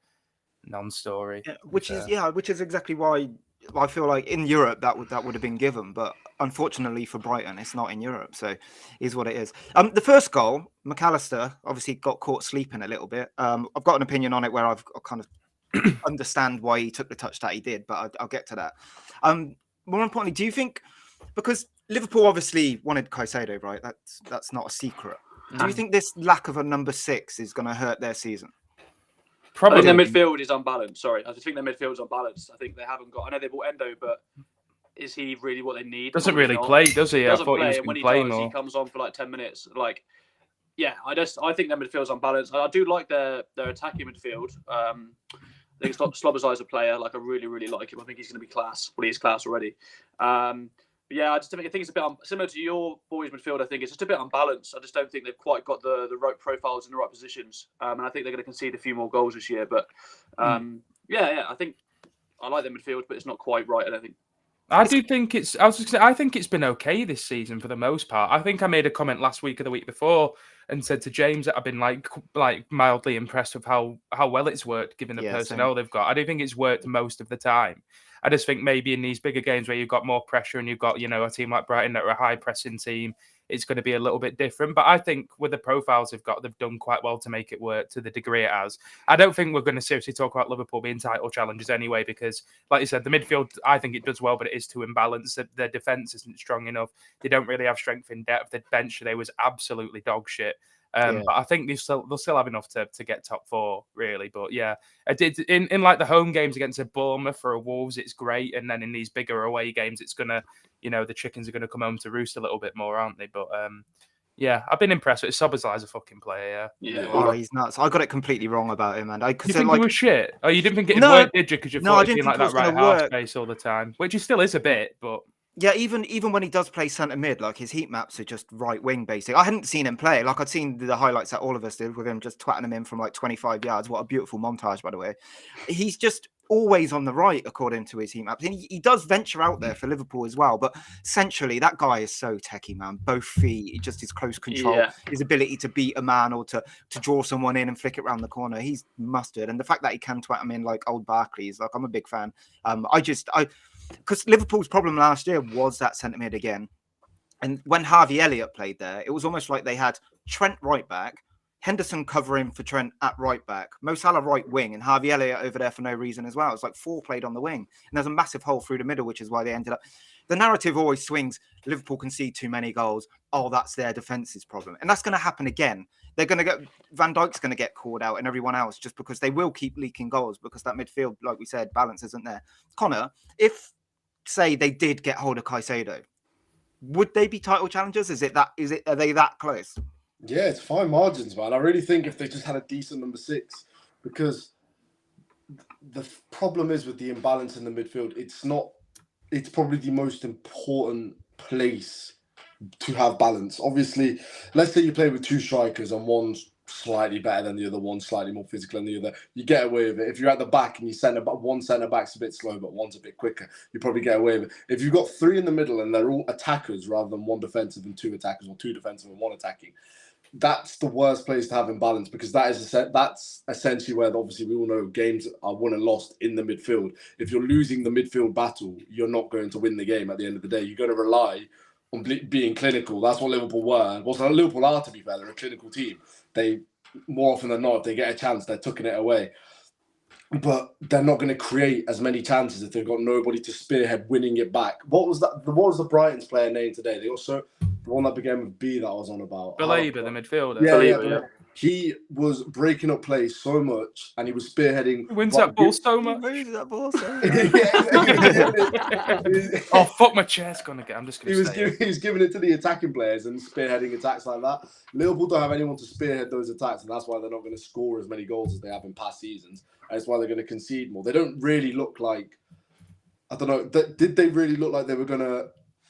non-story. Yeah, which is exactly why I feel like in Europe that would have been given, but unfortunately for Brighton, it's not in Europe, so it is what it is. The first goal, McAllister obviously got caught sleeping a little bit. I've got an opinion on it where I've kind of understand why he took the touch that he did, but I'll get to that. More importantly, do you think, because Liverpool obviously wanted Caicedo, right? That's not a secret. Do you think this lack of a number 6 is going to hurt their season? Probably. I think their midfield is unbalanced. Sorry, I think their midfield is unbalanced. I think they haven't got. I know they bought Endo, but is he really what they need? Doesn't really play, does he? Doesn't play, and when he does, he comes on for like 10 minutes. Like, yeah, I think their midfield's unbalanced. I do like their attacking midfield. I think Slobozlai's a player. Like, I really, really like him. I think he's going to be class. Well, he is class already. But yeah, I think it's a bit similar to your boys' midfield. I think it's just a bit unbalanced. I just don't think they've quite got the right profiles in the right positions. And I think they're going to concede a few more goals this year. But I think I like their midfield, but it's not quite right, I don't think. I do think it's. I was just gonna say, I think it's been okay this season for the most part. I think I made a comment last week or the week before and said to James that I've been like mildly impressed with how well it's worked given the personnel they've got. I do think it's worked most of the time. I just think maybe in these bigger games where you've got more pressure and you've got a team like Brighton that are a high pressing team, it's going to be a little bit different. But I think with the profiles they've got, they've done quite well to make it work to the degree it has. I don't think we're going to seriously talk about Liverpool being title challengers anyway, because, like you said, the midfield, I think it does well, but it is too imbalanced. Their defence isn't strong enough. They don't really have strength in depth. The bench today was absolutely dog shit. But I think they'll still have enough to get top four, really. But yeah, I did in like the home games against a Bournemouth or a Wolves, it's great. And then in these bigger away games, it's gonna, the chickens are gonna come home to roost a little bit more, aren't they? But yeah, I've been impressed with Szoboszlai's a fucking player. Yeah. Oh, he's nuts. I got it completely wrong about him, man. You think he was shit? Oh, you didn't think it worked, did you? Because you thought he'd been like that right half space all the time, which he still is a bit, but. Yeah, even when he does play centre mid, like his heat maps are just right wing basic. I hadn't seen him play. Like I'd seen the highlights that all of us did with him just twatting him in from like 25 yards. What a beautiful montage, by the way. He's just always on the right according to his heat maps. And he does venture out there for Liverpool as well. But centrally, that guy is so techie, man. Both feet, just his close control, his ability to beat a man or to draw someone in and flick it around the corner. He's mustard. And the fact that he can twat him in like old Barclays, like I'm a big fan. Because Liverpool's problem last year was that centre mid again. And when Harvey Elliott played there, it was almost like they had Trent right back, Henderson covering for Trent at right back, Mo Salah right wing, and Harvey Elliott over there for no reason as well. It's like four played on the wing. And there's a massive hole through the middle, which is why they ended up... The narrative always swings, Liverpool concede too many goals. Oh, that's their defence's problem. And that's going to happen again. They're going to get... Van Dijk's going to get called out and everyone else just because they will keep leaking goals because that midfield, like we said, balance isn't there. Connor, if... say they did get hold of Caicedo, would they be title challengers? Are they that close? Yeah, it's fine margins, man. I really think if they just had a decent number 6, because the problem is with the imbalance in the midfield, it's probably the most important place to have balance. Obviously, let's say you play with 2 strikers and one's slightly better than the other, one slightly more physical than the other, you get away with it. If you're at the back and one centre back's a bit slow but one's a bit quicker, you probably get away with it. If you've got 3 in the middle and they're all attackers rather than 1 defensive and 2 attackers, or 2 defensive and 1 attacking, that's the worst place to have imbalance, because that's essentially where, obviously, we all know games are won and lost in the midfield. If you're losing the midfield battle, you're not going to win the game at the end of the day. You're going to rely on being clinical. That's what Liverpool were. What Liverpool are, to be fair. They're a clinical team. They, more often than not, if they get a chance, they're tucking it away. But they're not going to create as many chances if they've got nobody to spearhead winning it back. What was the Brighton's player name today? They also, the one that began with B that I was on about. Baleba, the midfielder. Yeah. He was breaking up plays so much, and he was spearheading. Wins that ball so much. Oh, fuck, my chair's gonna get. I'm just gonna. He was giving it to the attacking players and spearheading attacks like that. Liverpool don't have anyone to spearhead those attacks, and that's why they're not going to score as many goals as they have in past seasons. That's why they're going to concede more. They don't really look like. I don't know. Did they really look like they were going to,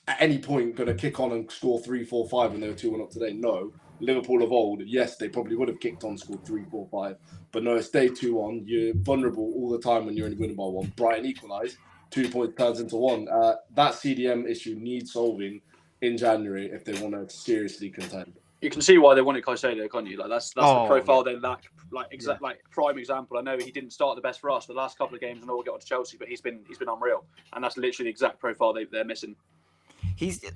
at any point, going to kick on and score 3, 4, 5 when they were 2-1 up today? No. Liverpool of old, yes, they probably would have kicked on, scored 3, 4, 5. But no, it's day 2-1. You're vulnerable all the time when you're only winning by 1. Brighton equalised. 2 points turns into 1. That CDM issue needs solving in January if they want to seriously contend. You can see why they wanted Caicedo, can't you? Like that's the profile they lack. Like prime example. I know he didn't start the best for us the last couple of games, and all get on to Chelsea, but he's been unreal, and that's literally the exact profile they're missing.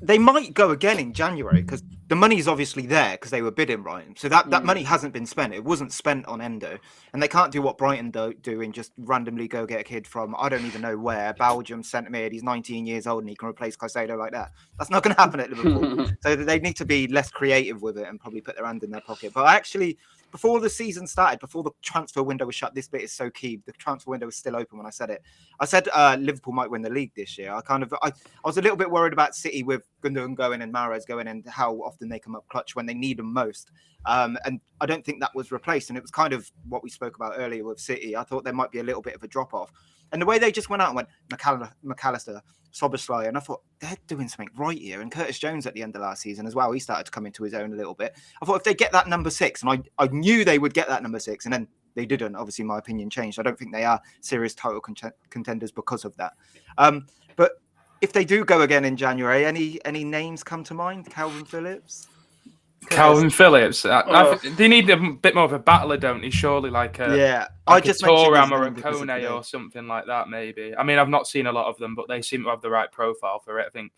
They might go again in January because the money's obviously there because they were bidding Brighton. So that money hasn't been spent. It wasn't spent on Endo, and they can't do what Brighton do and just randomly go get a kid from I don't even know where, Belgium centre mid. He's 19 years old and he can replace Caicedo like that. That's not going to happen at Liverpool. So they need to be less creative with it and probably put their hand in their pocket. But actually, before the season started, before the transfer window was shut, this bit is so key. The transfer window was still open when I said it. I said Liverpool might win the league this year. I was a little bit worried about City with Gundogan going and Mahrez going and how often they come up clutch when they need them most. And I don't think that was replaced. And it was kind of what we spoke about earlier with City. I thought there might be a little bit of a drop-off. And the way they just went out and went McAllister, Szoboszlai, and I thought they're doing something right here. And Curtis Jones at the end of last season as well, he started to come into his own a little bit. I thought if they get that number 6, and I knew they would get that number 6, and then they didn't. Obviously, my opinion changed. I don't think they are serious title contenders because of that. But if they do go again in January, any names come to mind? Calvin Phillips? Calvin Phillips. They need a bit more of a battler, don't they? Surely, like a I just mentioned his Toram or a name because of Conna today. or something like that. Maybe. I mean, I've not seen a lot of them, but they seem to have the right profile for it. I think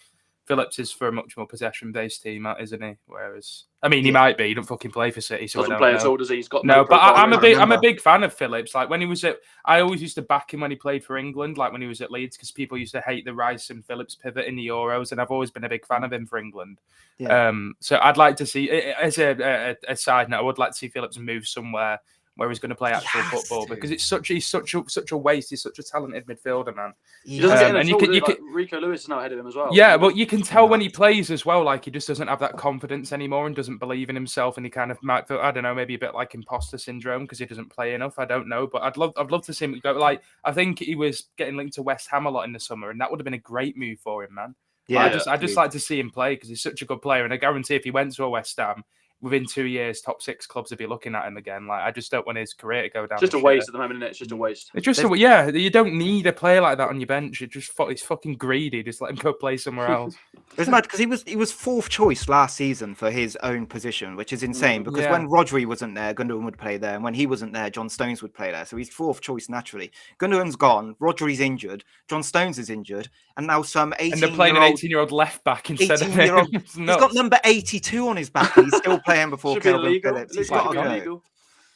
Phillips is for a much more possession-based team, isn't he? Whereas, I mean, he might be. He don't fucking play for City, so Doesn't I don't play know. at all, does he? He's got No, but profile, I'm really. a big fan of Phillips. Like when he was I always used to back him when he played for England. Like when he was at Leeds, because people used to hate the Rice and Phillips pivot in the Euros, and I've always been a big fan of him for England. Yeah. So I'd like to see, as a side note, I would like to see Phillips move somewhere where he's going to play actual football because he's such a waste. He's such a talented midfielder, man. He doesn't get in at all, like Rico Lewis is now ahead of him as well. Yeah, but you can tell when he plays as well, like he just doesn't have that confidence anymore and doesn't believe in himself, and he kind of might feel, I don't know, maybe a bit like imposter syndrome because he doesn't play enough. I don't know, but I'd love to see him go. Like I think he was getting linked to West Ham a lot in the summer, and that would have been a great move for him, man. Yeah, I just like to see him play because he's such a good player, and I guarantee if he went to a West Ham, within 2 years, top 6 clubs would be looking at him again. Like I just don't want his career to go down. It's just a waste at the moment, isn't it? It's just a waste. It's just you don't need a player like that on your bench. He's fucking greedy. Just let him go play somewhere else. It's mad because he was fourth choice last season for his own position, which is insane. Because when Rodri wasn't there, Gundogan would play there, and when he wasn't there, John Stones would play there. So he's fourth choice naturally. Gundogan's gone, Rodri's injured, John Stones is injured, and now some 18-year-old. And they're playing an 18-year-old left back instead of him. He's got number 82 on his back. And he's still playing before Calvin Phillips. He's got to go.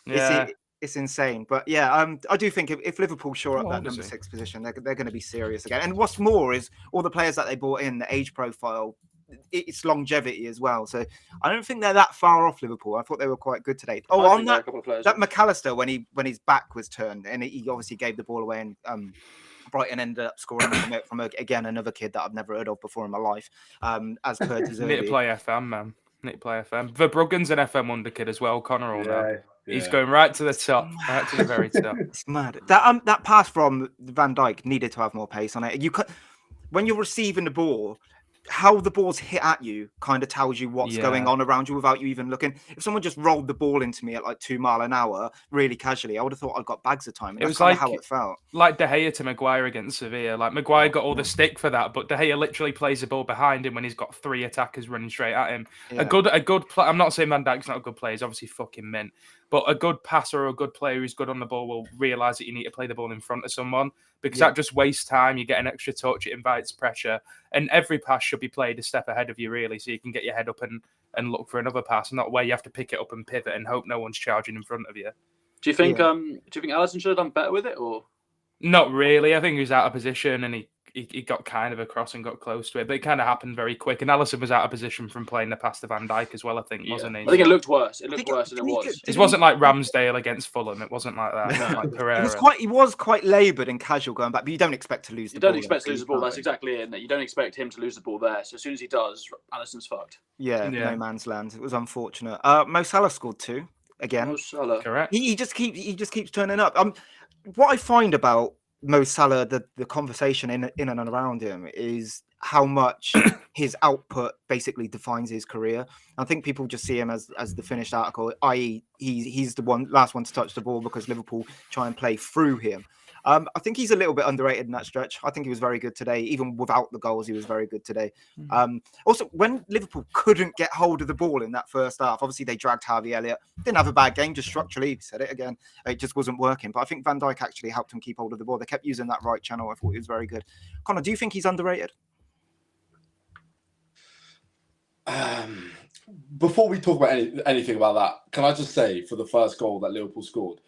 Yeah. It's insane, but yeah, I do think if Liverpool shore up that number 6 position, they're going to be serious again. And what's more is all the players that they brought in, the age profile, it's longevity as well. So I don't think they're that far off Liverpool. I thought they were quite good today. Oh, on that McAllister when his back was turned and he obviously gave the ball away and Brighton ended up scoring from again another kid that I've never heard of before in my life. As per deserving. Need to play FM, man. Need to play FM. Verbruggen's an FM wonder kid as well. Connor all now. He's going right to the top, right to the very top. It's mad. That pass from Van Dijk needed to have more pace on it. You could, when you're receiving the ball, how the ball's hit at you kind of tells you what's going on around you without you even looking. If someone just rolled the ball into me at like 2 miles an hour, really casually, I would have thought I'd got bags of time. It was like how it felt. Like De Gea to Maguire against Sevilla. Like Maguire got all the stick for that, but De Gea literally plays the ball behind him when he's got 3 attackers running straight at him. Yeah. A good I'm not saying Van Dijk's not a good player. He's obviously fucking mint. But a good passer or a good player who's good on the ball will realise that you need to play the ball in front of someone because that just wastes time. You get an extra touch, it invites pressure. And every pass should be played a step ahead of you, really, so you can get your head up and look for another pass, not where you have to pick it up and pivot and hope no one's charging in front of you. Do you think Alisson should have done better with it? Or not really? I think he was out of position and he got kind of across and got close to it, but it kind of happened very quick. And Alisson was out of position from playing the pass to Van Dijk as well, I think, wasn't he? I think it looked worse. It looked worse than it was. It wasn't like Ramsdale against Fulham. It wasn't like that. It wasn't like Pereira. He was quite laboured and casual going back, but you don't expect to lose the ball. You don't expect to lose the ball. That's exactly it. You don't expect him to lose the ball there. So as soon as he does, Alisson's fucked. Yeah, no man's land. It was unfortunate. Mo Salah scored 2 again. Mo Salah. Correct. He just keeps turning up. What I find about Mo Salah, the conversation in and around him is how much his output basically defines his career. I think people just see him as the finished article, i.e. he's the last one to touch the ball because Liverpool try and play through him. I think he's a little bit underrated in that stretch. I think he was very good today. Even without the goals, he was very good today. Also, when Liverpool couldn't get hold of the ball in that first half, obviously they dragged Harvey Elliott. Didn't have a bad game, just structurally, he said it again. It just wasn't working. But I think Van Dijk actually helped him keep hold of the ball. They kept using that right channel. I thought he was very good. Connor, do you think he's underrated? Before we talk about anything about that, can I just say for the first goal that Liverpool scored,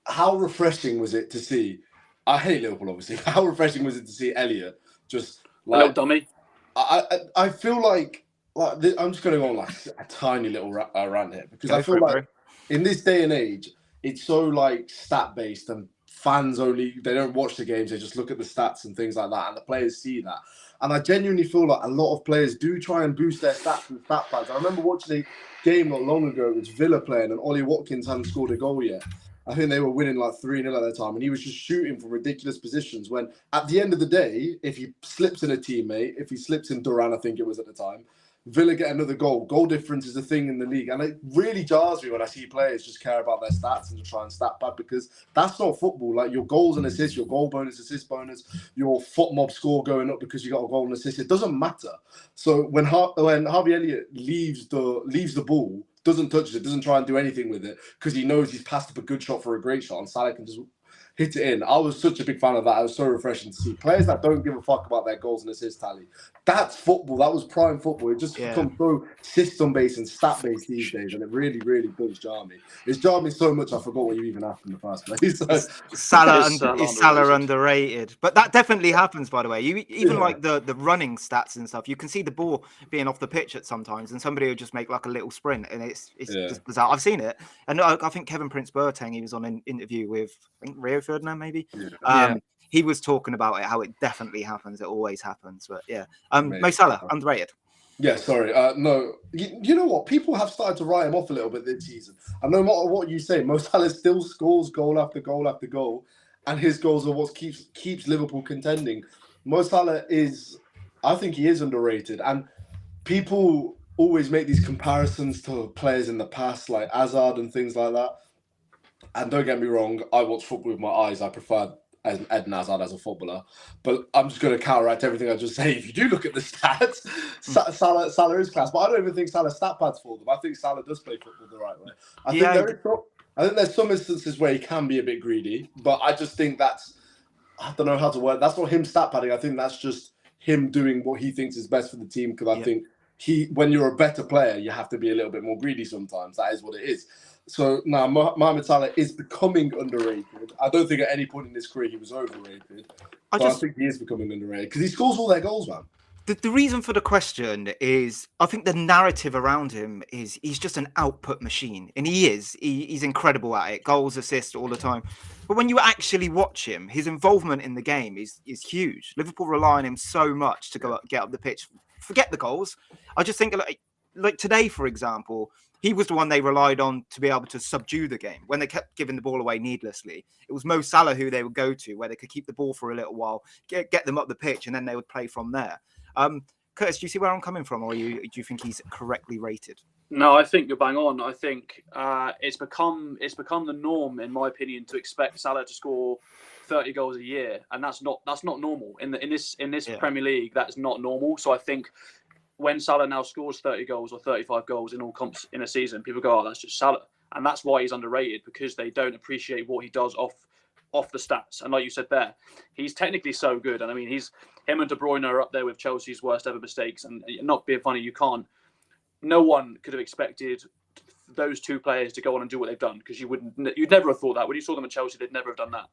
how refreshing was it to see? I hate Liverpool, obviously. How refreshing was it to see Elliott just like a little dummy? I feel like I'm just going to go on like a tiny little rant here because I feel like in this day and age, it's so like stat based and fans only, they don't watch the games, they just look at the stats and things like that, and the players see that. And I genuinely feel like a lot of players do try and boost their stats with stat pads. I remember watching a game not long ago, it was Villa playing, and Ollie Watkins hadn't scored a goal yet. I think they were winning like 3-0 at the time, and he was just shooting from ridiculous positions when, at the end of the day, if he slips in a teammate, if he slips in Duran, I think it was at the time, Villa get another goal. Goal difference is a thing in the league. And it really jars me when I see players just care about their stats and just try and stat pad, because that's not football. Like, your goals and assists, your goal bonus, assist bonus, your foot mob score going up because you got a goal and assist, it doesn't matter. So when Harvey Elliott leaves the ball, doesn't touch it, doesn't try and do anything with it, because he knows he's passed up a good shot for a great shot, and Salah can just hit it in. I was such a big fan of that. It was so refreshing to see players that don't give a fuck about their goals and assist tally. That's football. That was prime football. It just becomes so system-based and stat-based these days, and it really, really does jar me. It's jarred me so much I forgot what you even asked in the first place. So, Is Salah underrated? But that definitely happens, by the way. Even like the running stats and stuff, you can see the ball being off the pitch at sometimes, and somebody will just make like a little sprint, and it's just bizarre. I've seen it, and I think Kevin Prince Boateng, he was on an interview with, I think, Rio Ferdinand, maybe. He was talking about it, how it definitely happens. It always happens. But Mo Salah, underrated. Yeah, sorry. No, you know what? People have started to write him off a little bit this season. And no matter what you say, Mo Salah still scores goal after goal after goal, and his goals are what keeps Liverpool contending. Mo Salah I think he is underrated. And people always make these comparisons to players in the past, like Hazard and things like that. And don't get me wrong, I watch football with my eyes. I prefer Eden Hazard as a footballer, but I'm just going to counteract everything I just say. If you do look at the stats, Salah is class, but I don't even think Salah stat pads for them. I think Salah does play football the right way. I think there's some instances where he can be a bit greedy, but I just think I don't know how to word. That's not him stat padding. I think that's just him doing what he thinks is best for the team. Because I think when you're a better player, you have to be a little bit more greedy sometimes. That is what it is. So now Mohamed Salah is becoming underrated. I don't think at any point in his career he was overrated. I think he is becoming underrated because he scores all their goals, man. The reason for the question is, I think the narrative around him is he's just an output machine, and he's incredible at it, goals, assists all the time. But when you actually watch him, his involvement in the game is huge. Liverpool rely on him so much to get up the pitch. Forget the goals. I just think like today, for example, he was the one they relied on to be able to subdue the game. When they kept giving the ball away needlessly, it was Mo Salah who they would go to, where they could keep the ball for a little while, get them up the pitch, and then they would play from there. Curtis, do you see where I'm coming from, or do you think he's correctly rated? No, I think you're bang on. I think it's become the norm, in my opinion, to expect Salah to score 30 goals a year, and that's not normal in this Premier League. That's not normal. So I think when Salah now scores 30 goals or 35 goals in all comps in a season, people go, "Oh, that's just Salah," and that's why he's underrated, because they don't appreciate what he does off the stats. And like you said there, he's technically so good. And I mean, him and De Bruyne are up there with Chelsea's worst ever mistakes. And not being funny, no one could have expected those two players to go on and do what they've done, because you'd never have thought that. When you saw them at Chelsea, they'd never have done that.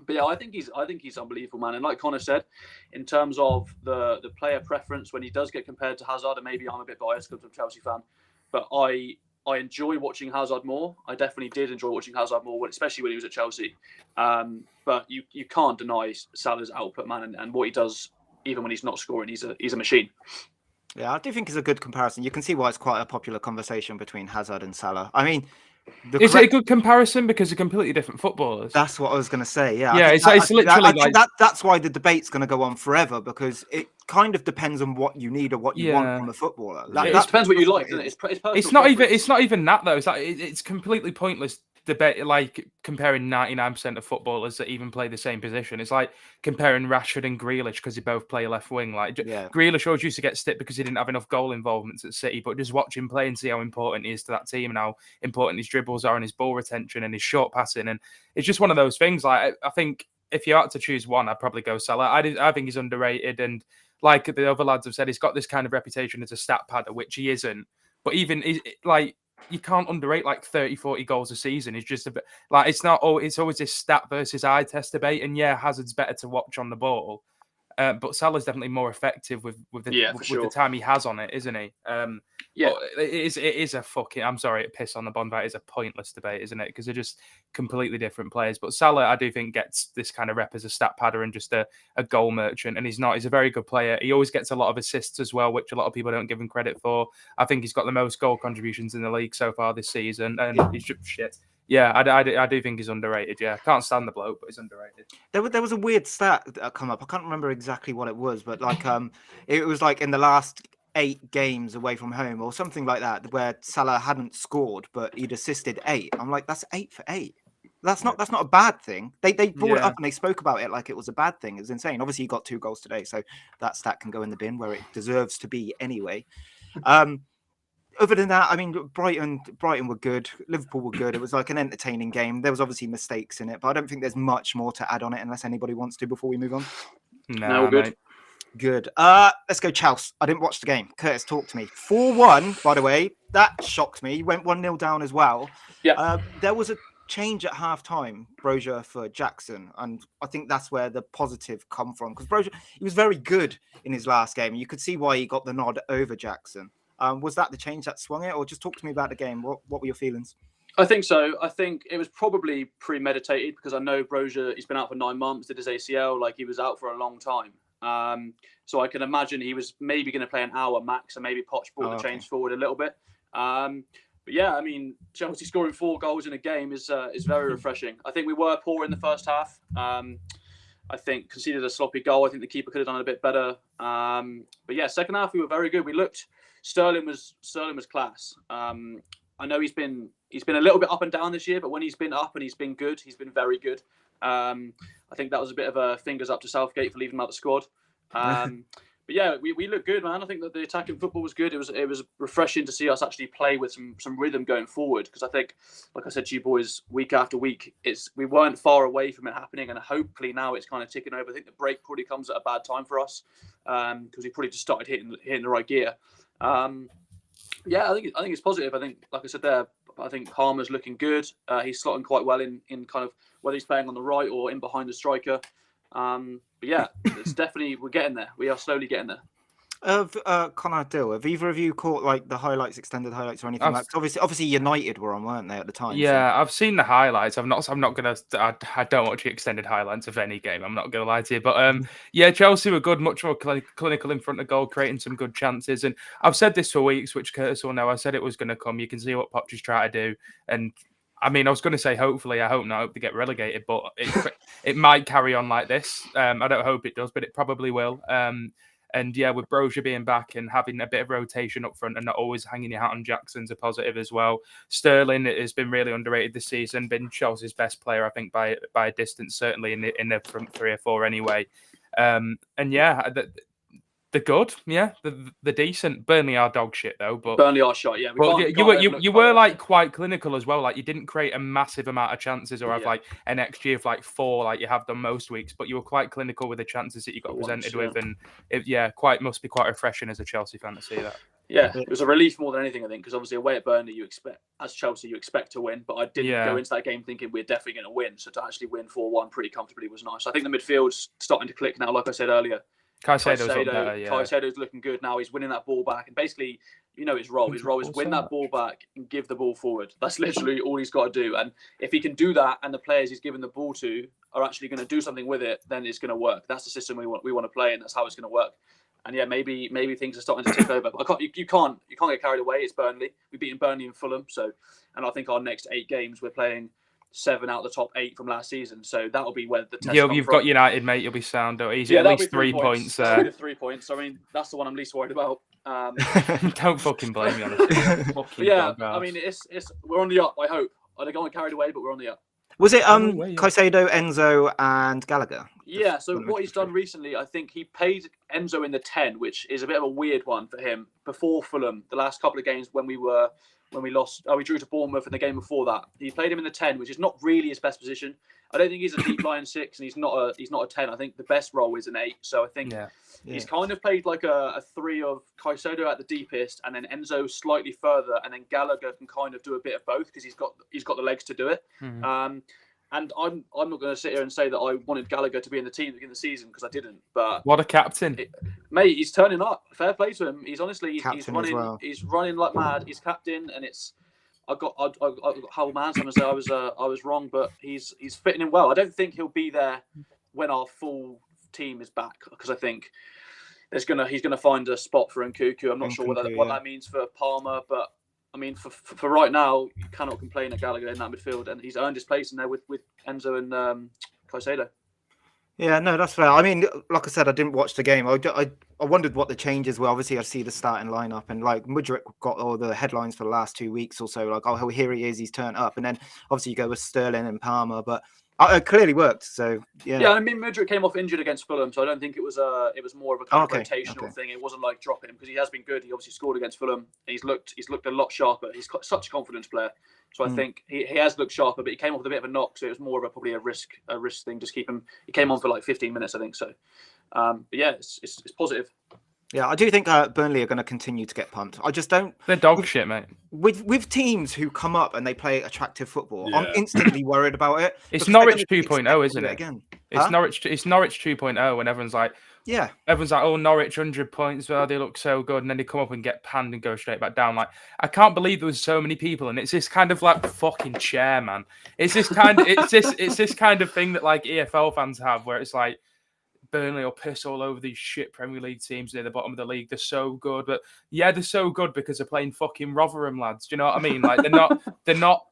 But yeah, I think he's unbelievable, man. And like Connor said, in terms of the player preference, when he does get compared to Hazard, and maybe I'm a bit biased because I'm a Chelsea fan, but I enjoy watching Hazard more. I definitely did enjoy watching Hazard more, especially when he was at Chelsea. But you can't deny Salah's output, man, and what he does, even when he's not scoring. He's a machine. Yeah, I do think it's a good comparison. You can see why it's quite a popular conversation between Hazard and Salah. I mean, is it a good comparison because they're completely different footballers? That's what I was going to say. Yeah, yeah. It's literally like that's why the debate's going to go on forever, because it kind of depends on what you need or what you want from a footballer. It depends what you like, doesn't it? It's not even that though. It's like it's completely pointless debate, like comparing 99% of footballers that even play the same position. It's like comparing Rashford and Grealish because they both play left wing. Like Grealish always used to get stick because he didn't have enough goal involvements at City, but just watch him play and see how important he is to that team and how important his dribbles are and his ball retention and his short passing. And it's just one of those things. Like I think if you had to choose one, I'd probably go Salah. I think he's underrated, and like the other lads have said, he's got this kind of reputation as a stat padder, which he isn't. But even like, you can't underrate like 30, 40 goals a season. It's just a bit like, it's always this stat versus eye test debate. And yeah, Hazard's better to watch on the ball. But Salah's definitely more effective with the time he has on it, isn't he? But it is a fucking, I'm sorry to piss on the Bond, but it is a pointless debate, isn't it? Because they're just completely different players. But Salah, I do think, gets this kind of rep as a stat padder and just a goal merchant. And he's not. He's a very good player. He always gets a lot of assists as well, which a lot of people don't give him credit for. I think he's got the most goal contributions in the league so far this season. And he's just shit. Yeah, I do think he's underrated. Yeah, can't stand the bloke, but he's underrated. There was a weird stat that come up. I can't remember exactly what it was, but like it was like in the last 8 games away from home or something like that, where Salah hadn't scored but he'd assisted 8. I'm like, that's 8 for 8. That's not a bad thing. They brought it up and they spoke about it like it was a bad thing. It was insane. Obviously, he got 2 goals today, so that stat can go in the bin where it deserves to be anyway. Other than that, I mean, Brighton were good. Liverpool were good. It was like an entertaining game. There was obviously mistakes in it, but I don't think there's much more to add on it unless anybody wants to before we move on. No, good. Mate. Good. Let's go Chelsea. I didn't watch the game. Curtis, talk to me. 4-1, by the way. That shocked me. He went 1-0 down as well. Yeah. There was a change at half-time, Brozier for Jackson, and I think that's where the positive come from, because Brozier, he was very good in his last game. You could see why he got the nod over Jackson. Was that the change that swung it, or just talk to me about the game? What were your feelings? I think so. I think it was probably premeditated because I know Brozier, he's been out for 9 months, did his ACL, like he was out for a long time. So I can imagine he was maybe going to play an hour max, and maybe Poch brought the change forward a little bit. But yeah, I mean, Chelsea scoring 4 goals in a game is very refreshing. I think we were poor in the first half. I think conceded a sloppy goal. I think the keeper could have done it a bit better. But yeah, second half we were very good. We looked. Sterling was class. I know he's been a little bit up and down this year, but when he's been up and he's been good, he's been very good. I think that was a bit of a fingers up to Southgate for leaving him out the squad. But yeah, we look good, man. I think that the attacking football was good. It was refreshing to see us actually play with some rhythm going forward. Because I think, like I said to you boys, week after week, we weren't far away from it happening, and hopefully now it's kind of ticking over. I think the break probably comes at a bad time for us because we probably just started hitting the right gear. Yeah, I think it's positive. I think, like I said there, I think Palmer's looking good. He's slotting quite well in kind of whether he's playing on the right or in behind the striker. But yeah, it's definitely, we're getting there. We are slowly getting there. Connor, Dill, have either of you caught like the highlights, extended highlights, or anything like that? Obviously, United were on, weren't they, at the time? Yeah, so. I've seen the highlights. I'm not gonna. I don't watch the extended highlights of any game. I'm not gonna lie to you, but yeah, Chelsea were good, much more clinical in front of goal, creating some good chances. And I've said this for weeks, which Curtis will know. I said it was going to come. You can see what Poch is trying to do, and I mean, I was going to say hopefully. I hope not. I hope they get relegated, but it might carry on like this. I don't hope it does, but it probably will. And yeah, with Brozier being back and having a bit of rotation up front and not always hanging your hat on Jackson's a positive as well. Sterling has been really underrated this season, been Chelsea's best player, I think, by a distance, certainly in the front 3 or 4 anyway. And yeah, they're good. Yeah, they're decent. Burnley are dog shit though. But Burnley are shot. Yeah, you were like quite clinical as well. Like you didn't create a massive amount of chances or have like an XG of like 4 like you have done most weeks. But you were quite clinical with the chances that you got presented with, and it must be quite refreshing as a Chelsea fan to see that. Yeah, it was a relief more than anything, I think, because obviously away at Burnley, as Chelsea, you expect to win. But I didn't go into that game thinking we're definitely going to win. So to actually win 4-1 pretty comfortably was nice. I think the midfield's starting to click now, like I said earlier. Caicedo's looking good now. He's winning that ball back, and basically, you know, his role. His role is win that ball back and give the ball forward. That's literally all he's got to do. And if he can do that, and the players he's given the ball to are actually going to do something with it, then it's going to work. That's the system we want to play, and that's how it's going to work. And yeah, maybe things are starting to tick over. But you can't get carried away. It's Burnley. We've beaten Burnley and Fulham. So, and I think our next 8 games we're playing 7 out of the top 8 from last season, so that'll be where the test. You've got United, mate. You'll be sound. Easy, at least 3 points. 3 points. I mean, that's the one I'm least worried about. Don't fucking blame me on it. Yeah, I mean, it's we're on the up. I hope. I don't get carried away, but we're on the up. Was it Caicedo, Enzo, and Gallagher? Yeah. So what he's done recently, I think he paid Enzo in the 10, which is a bit of a weird one for him. Before Fulham, the last couple of games when we lost, we drew to Bournemouth in the game before that. He played him in the 10, which is not really his best position. I don't think he's a deep line 6, and he's not a 10. I think the best role is an 8. So I think he's kind of played like a 3 of Caicedo at the deepest, and then Enzo slightly further, and then Gallagher can kind of do a bit of both because he's got the legs to do it. Mm-hmm. And I'm not going to sit here and say that I wanted Gallagher to be in the team in the season because I didn't. But what a captain, mate! He's turning up. Fair play to him. He's honestly he's running. Well. He's running like mad. He's captain, and it's. I got Howell Manson to say I was wrong, but he's fitting in well. I don't think he'll be there when our full team is back because I think he's gonna find a spot for Nkunku. I'm not sure what that means for Palmer, but. I mean, for right now, you cannot complain at Gallagher in that midfield, and he's earned his place in there with Enzo and Caicedo. Yeah, no, that's fair. I mean, like I said, I didn't watch the game. I wondered what the changes were. Obviously, I see the starting lineup, and like Mudryk got all the headlines for the last 2 weeks or so. Like, oh, here he is, he's turned up, and then obviously you go with Sterling and Palmer, but it clearly worked. So Yeah, I mean, Mudryk came off injured against Fulham, so I don't think it was more of a kind of rotational thing. It wasn't like dropping him because he has been good. He obviously scored against Fulham. He's looked a lot sharper. He's got such a confidence player, so I think he has looked sharper. But he came off with a bit of a knock, so it was more of probably a risk thing. Just keep him. He came on for like 15 minutes, I think. So, but yeah, it's positive. Yeah, I do think Burnley are going to continue to get pumped. I just don't. They're dog shit, mate. With teams who come up and they play attractive football, I'm instantly worried about it. It's Norwich 2.0, isn't it? Again. It's Norwich 2.0, and everyone's like, oh, Norwich 100 points, well, they look so good, and then they come up and get panned and go straight back down. Like, I can't believe there was so many people, and it's this kind of like fucking chair, man. It's this kind of thing that like EFL fans have, where it's like, Burnley will piss all over these shit Premier League teams near the bottom of the league. They're so good, but they're so good because they're playing fucking Rotherham lads. Do you know what I mean? Like they've not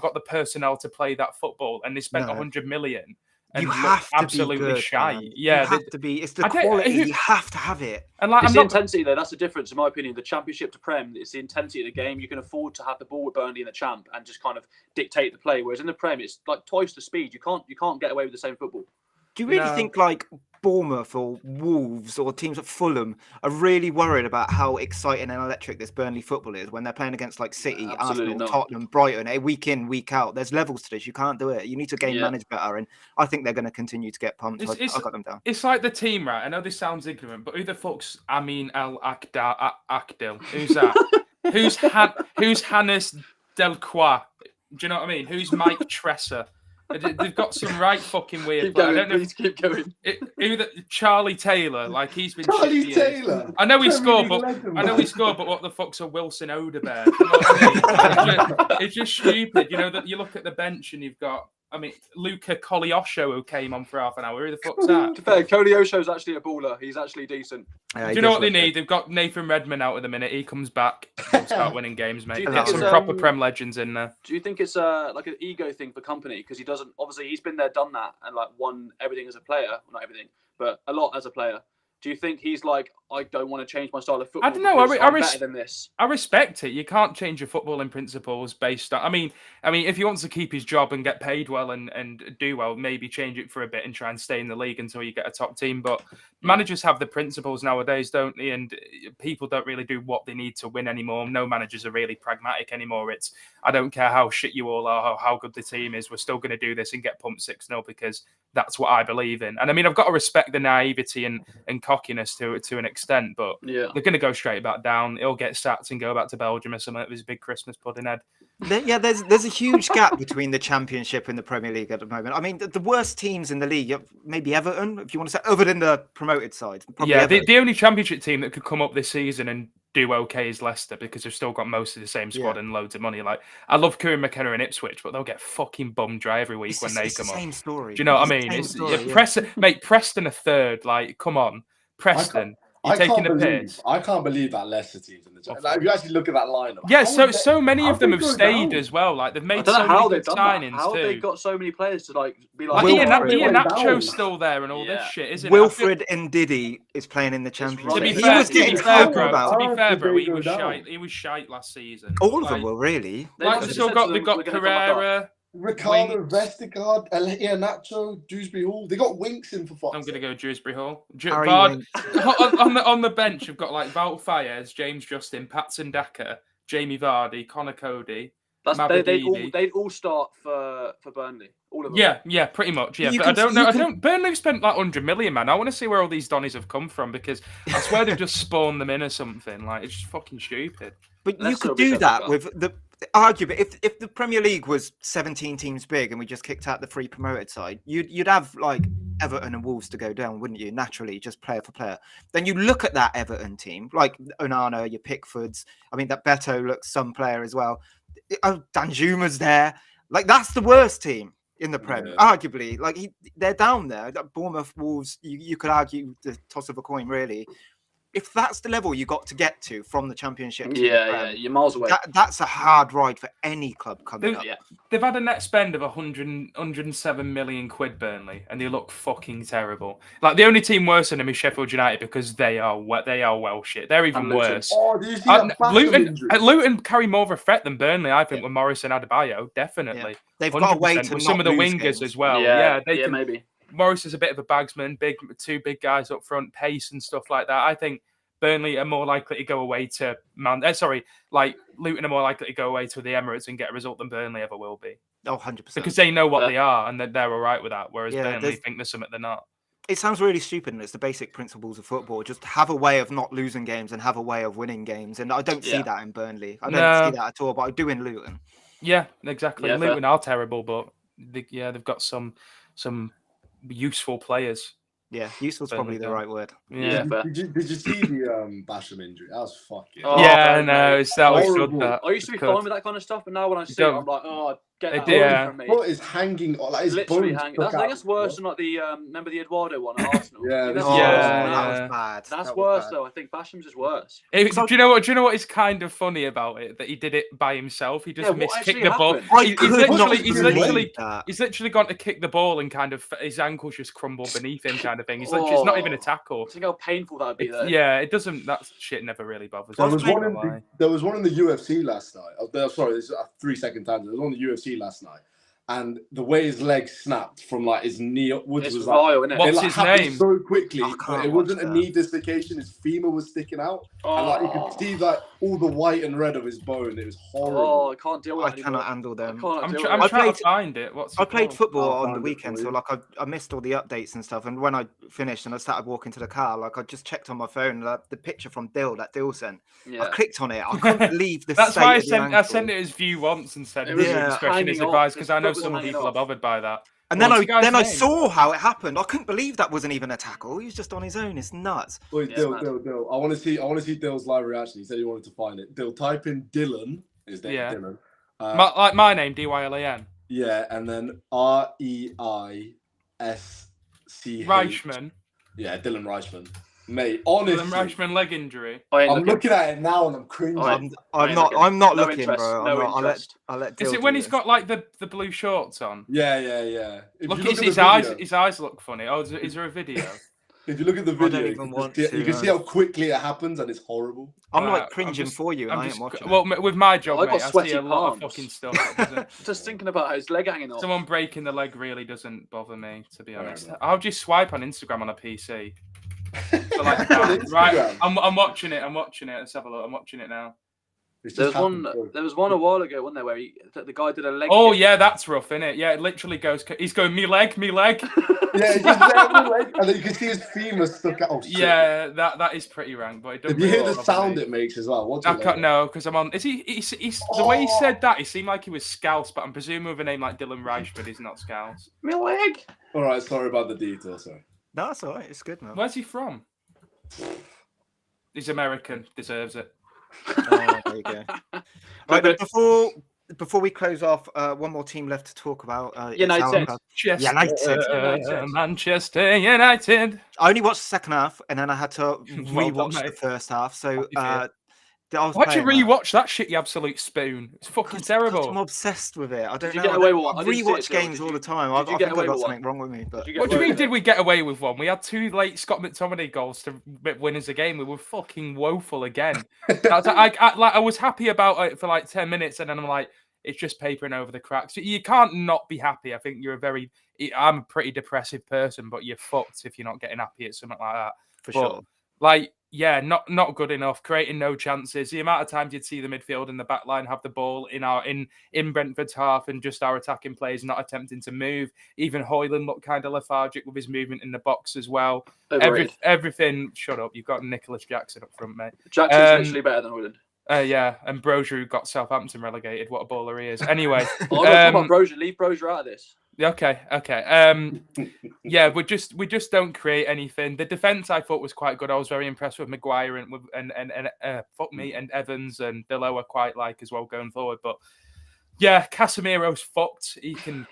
got the personnel to play that football, and they spent 100 million. And you have to absolutely be good, shy. Man. Yeah, you have to be. It's the quality. You have to have it. And like, it's the intensity though. That's the difference, in my opinion. The Championship to Prem, it's the intensity of the game. You can afford to have the ball with Burnley in the Champ and just kind of dictate the play. Whereas in the Prem, it's like twice the speed. You can't get away with the same football. Do you really think like Bournemouth or Wolves or teams at Fulham are really worried about how exciting and electric this Burnley football is when they're playing against like City, Arsenal, Tottenham, Brighton, week in, week out? There's levels to this. You can't do it. You need to game manage better, and I think they're going to continue to get pumped. I got them down. It's like the team, right? I know this sounds ignorant, but who the fuck's Amin El Akdil? Who's that? Who's Hannes Delcroix? Do you know what I mean? Who's Mike Tresser? They've got some right fucking weird. Keep going. Charlie Taylor, like he's been. Charlie Taylor. I know he scored, but what the fuck's a Wilson Odebear? You know what I mean? It's just stupid. You know that you look at the bench and you've got. I mean, Luca Kolyosho, who came on for half an hour. Who the fuck's that? To be fair, Kolyosho's actually a baller. He's actually decent. Do you know what they need? They've got Nathan Redmond out at the minute. He comes back, they'll start winning games, mate. Get some proper Prem legends in there. Do you think it's like an ego thing for company? Because he doesn't. Obviously, he's been there, done that, and like won everything as a player. Well, not everything, but a lot as a player. Do you think he's like, I don't want to change my style of football? I don't know. I'm better than this. I respect it. You can't change your footballing principles based on. I mean, if he wants to keep his job and get paid well and do well, maybe change it for a bit and try and stay in the league until you get a top team. But managers have the principles nowadays, don't they? And people don't really do what they need to win anymore. No managers are really pragmatic anymore. It's I don't care how shit you all are, or how good the team is. We're still going to do this and get pumped 6-0 because that's what I believe in. And I mean, I've got to respect the naivety and cockiness to an extent, but they're going to go straight back down. He'll get sacked and go back to Belgium or something with his big Christmas pudding head. There's a huge gap between the Championship and the Premier League at the moment. I mean, the worst teams in the league, maybe Everton, if you want to say, other than the promoted side. The only Championship team that could come up this season and do okay is Leicester because they've still got most of the same squad and loads of money. Like, I love Kieran McKenna and Ipswich, but they'll get fucking bum dry every week when they come up. Same story. Do you know what I mean? Preston a third. Like, come on, Preston. You're taking a piss. I can't believe that Leicester team's in the Champions. Like, if you actually look at that lineup. Yeah, so many of them have stayed as well. Like they've made so many good signings How too. have they got so many players to be like? Iheanacho's still there and all this shit, isn't it? Wilfred Ndidi is playing in the Championship. To be fair, bro, he was shite last season. All of them were really. Like they've got Carrera. Ricardo, Vestergaard, Iheanacho, Dewsbury Hall. They got Winks in for fuck's I'm going to go Dewsbury Hall. On the bench, you've got like Val Fayez, James Justin, Patson Daka, Jamie Vardy, Connor Cody. They'd all start for Burnley. All of them. Yeah, pretty much. Yeah, but I don't know. Burnley spent like 100 million, man. I want to see where all these Donnies have come from because I swear they've just spawned them in or something. Like it's just fucking stupid. But you could do that with the argument. If the Premier League was 17 teams big and we just kicked out the 3 promoted side, you'd have like Everton and Wolves to go down, wouldn't you? Naturally, just player for player. Then you look at that Everton team, like Onana, your Pickfords. I mean, that Beto looks some player as well. Oh, Danjuma's there. Like that's the worst team in the Prem, arguably. Like they're down there. Bournemouth, Wolves. You could argue the toss of a coin, really. if that's the level you got to get to from the Championship, to Yeah, you're miles away. That's a hard ride for any club coming up. Yeah. They've had a net spend of 107 million quid, Burnley, and they look fucking terrible. Like the only team worse than them is Sheffield United because they are well shit. They're even worse. Oh, did you see that Basham injury? Luton carry more of a threat than Burnley, I think, with Morrison and Adebayo, definitely. Yeah. They've got a way to with some of the wingers games as well. Yeah, they can, maybe. Morris is a bit of a bagsman, two big guys up front, pace and stuff like that. I think Burnley are more likely to go away to Luton are more likely to go away to the Emirates and get a result than Burnley ever will be. Oh, 100%. Because they know what they are and they're all right with that, whereas Burnley think there's something they're not. It sounds really stupid, and it's the basic principles of football. Just have a way of not losing games and have a way of winning games. And I don't see that in Burnley. I don't see that at all, but I do in Luton. Yeah, exactly. Yeah, Luton are terrible, but they've got some useful players. Yeah, useful's probably the right word. Yeah. Did you see the Basham injury? That was fucking. Oh, yeah, no, it's that was good. That I used to be fine with that kind of stuff, but now when I see it, I'm like, oh, get that away from me. What is hanging? Like his Literally bones hanging. I think that's worse than like the remember the Eduardo one at Arsenal. Yeah, that's that was bad. That's worse though. I think Basham's is worse. Do you know what is kind of funny about it? That he did it by himself. He just miskicked the ball. He's literally gone to kick the ball and kind of his ankles just crumbled beneath him, kind of thing. It's not even a tackle. Think how painful that would be. Yeah, it doesn't. That shit never really bothers. There was one in the UFC last night. Sorry, this is a 3-second tangent. There was one in the UFC last night, and the way his leg snapped from like his knee upwards was vile, like, isn't it? What's it his happened name? so quickly. It wasn't that. a knee dislocation. His femur was sticking out, and like you could see like all the white and red of his bone. It was horrible. Oh, I can't deal with it. I cannot handle them. I'm trying to find it. I played football on the weekend, so like I missed all the updates and stuff. And when I finished and I started walking to the car, like I just checked on my phone the picture from Dill sent. Yeah. I clicked on it. I couldn't believe the. That's why I sent it as view once and said Yeah. discretion is advised because I know some people are bothered by that. And then I saw how it happened. I couldn't believe that wasn't even a tackle. He was just on his own. It's nuts. Wait, Dill. I want to see Dill's live reaction. He said he wanted to find it. Dill, type in Dylan. His name Dylan. Like my name, Dylan. Yeah, and then Reisch. Reichman. Yeah, Dylan Reichman. Mate, honestly. Dylan Reichman leg injury. I'm looking at it now and I'm cringing. I'm not looking, interest, bro. I'll let Dill Is it when do he's this. got like the blue shorts on? Yeah. Look, his eyes look funny. Oh, is there a video? If you look at the video, you can see how quickly it happens and it's horrible. I'm like cringing for you and I ain't watching. Well, with my job, I see a lot of fucking stuff. Just thinking about his leg hanging off. Someone breaking the leg really doesn't bother me, to be honest. I'll just swipe on Instagram on a PC. Right, I'm watching it. Let's have a look. I'm watching it now. There was one a while ago, wasn't there, where the guy did a leg. Oh kick. yeah, that's rough, isn't it? Yeah, it literally goes. He's going me leg. Yeah, he's just there, me leg, and then you can see his femur stuck out. Oh, shit. Yeah, that is pretty rank. But if you hear the sound it makes as well, I can't know because I'm on. Is he? He's the way he said that. He seemed like he was Scouse, but I'm presuming with a name like Dylan Reichman, he's not Scouse. Me leg. All right, sorry about the detail. Sorry. No, that's all right. It's good, man. Where's he from? He's American. Deserves it. Oh, there you go. Right, before we close off, one more team left to talk about. United. Manchester United. I only watched the second half, and then I had to rewatch the first half. So why'd you rewatch that shit, you absolute spoon? It's fucking terrible. I'm obsessed with it. I don't know. Get away with one? I rewatch games all the time. I think I've got something wrong with me. But what do you mean? Did we get away with one? We had 2 late Scott McTominay goals to win us a game. We were fucking woeful again. I was happy about it for like 10 minutes, and then I'm like, it's just papering over the cracks. You can't not be happy. I think I'm a pretty depressive person, but you're fucked if you're not getting happy at something like that. For sure. Like, yeah, not good enough. Creating no chances. The amount of times you'd see the midfield and the back line have the ball in Brentford's half, and just our attacking players not attempting to move. Even Højlund looked kind of lethargic with his movement in the box as well. Everything. Shut up. You've got Nicholas Jackson up front, mate. Jackson's literally better than Højlund. Yeah, and Brozier got Southampton relegated. What a baller he is. Anyway, I'm not talking about Brozier. Leave Brozier out of this. Okay. Yeah, we just don't create anything. The defense I thought was quite good. I was very impressed with Maguire and Evans and Billow are quite like as well going forward. But Yeah, Casemiro's fucked. He can,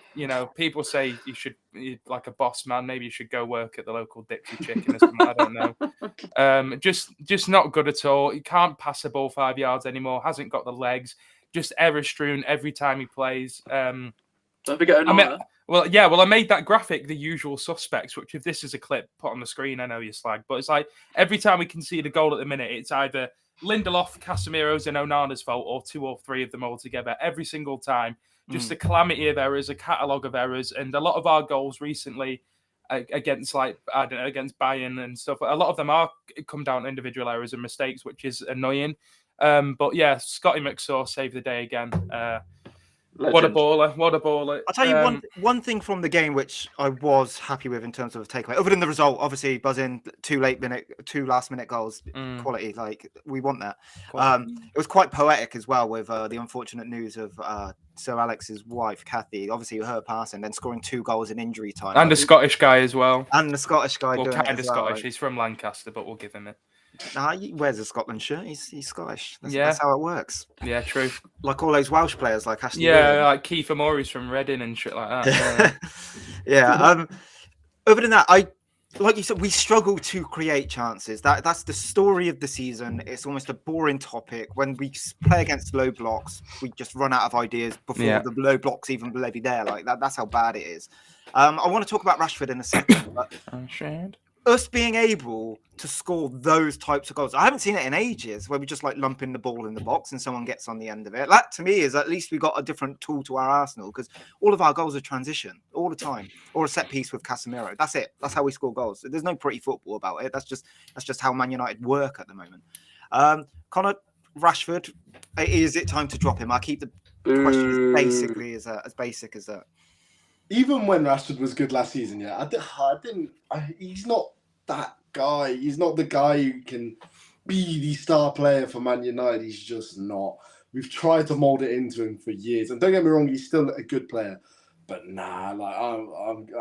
people say he's like a boss man. Maybe you should go work at the local Dixie Chicken or something. I don't know. Just not good at all. He can't pass the ball 5 yards anymore. Hasn't got the legs. Just error strewn every time he plays. Don't forget Onana. I made that graphic, the usual suspects, which if this is a clip put on the screen, I know you slag, but it's like every time we concede a goal at the minute, it's either Lindelof, Casemiro's and Onana's fault, or 2 or 3 of them all together. Every single time, just a calamity of errors, a catalogue of errors, and a lot of our goals recently against against Bayern and stuff. A lot of them are come down to individual errors and mistakes, which is annoying. But yeah, Scotty McSaw saved the day again. What a baller! What a baller! I'll tell you one thing from the game which I was happy with in terms of a takeaway. Other than the result, obviously buzzing, 2 last minute goals, quality. Like we want that. It was quite poetic as well with the unfortunate news of Sir Alex's wife, Kathy. Obviously her passing, then scoring 2 goals in injury time, and a Scottish guy as well. And the Scottish guy, well, doing kind of it as Scottish. Well. He's from Lancaster, but we'll give him it. Nah, he wears a Scotland shirt. He's Scottish. That's how it works. Yeah, true. Like all those Welsh players, like Ashley. Yeah, like Kiefer Moore's from Reading and shit like that. Yeah. Other than that, like you said, we struggle to create chances. That's the story of the season. It's almost a boring topic. When we play against low blocks, we just run out of ideas before the low blocks even bloody there. Like that. That's how bad it is. I want to talk about Rashford in a second. But us being able to score those types of goals, I haven't seen it in ages, where we just like lumping the ball in the box and someone gets on the end of it. That to me is at least we got a different tool to our arsenal, because all of our goals are transition all the time, or a set piece with Casemiro. That's it. That's how we score goals. There's no pretty football about it. That's just how Man United work at the moment. Connor, Rashford, is it time to drop him? I keep the question basically as basic as that. Even when Rashford was good last season, he's not that guy. He's not the guy who can be the star player for Man United. He's just not. We've tried to mold it into him for years, and don't get me wrong, he's still a good player. But nah, like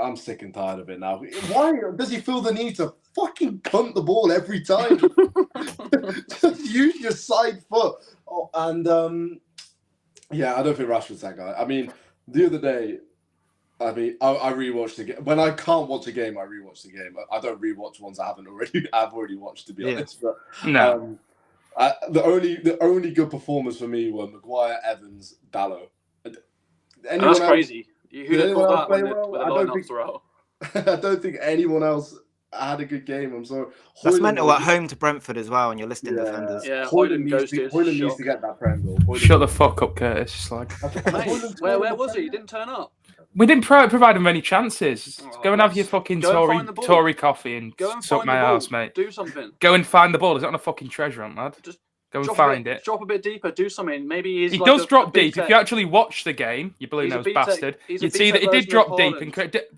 I'm sick and tired of it now. Why does he feel the need to fucking punt the ball every time? Just use your side foot. I don't think Rashford's that guy. I mean, the other day, I rewatched the game. When I can't watch a game, I rewatch the game. I don't rewatch ones I've already watched, to be honest. But no. The only good performers for me were Maguire, Evans, Dalot. That's crazy. Who'd have thought that with the lineups throughout? I don't think anyone else had a good game. I'm sorry. That's mental at home to Brentford as well, and you're listing defenders. Yeah, Hoyland needs to get that Prem goal. Shut the fuck up, Curtis. Like, where was he? He didn't turn up. We didn't provide him any chances. Go and have your fucking Tory coffee and suck my ass, mate. Do something. Go and find the ball. Is it on a fucking treasure hunt, lad? Just go and find it. Drop a bit deeper. Do something. Maybe he does drop deep. If you actually watch the game, you blue-nosed bastard, you'd see that he did drop deep.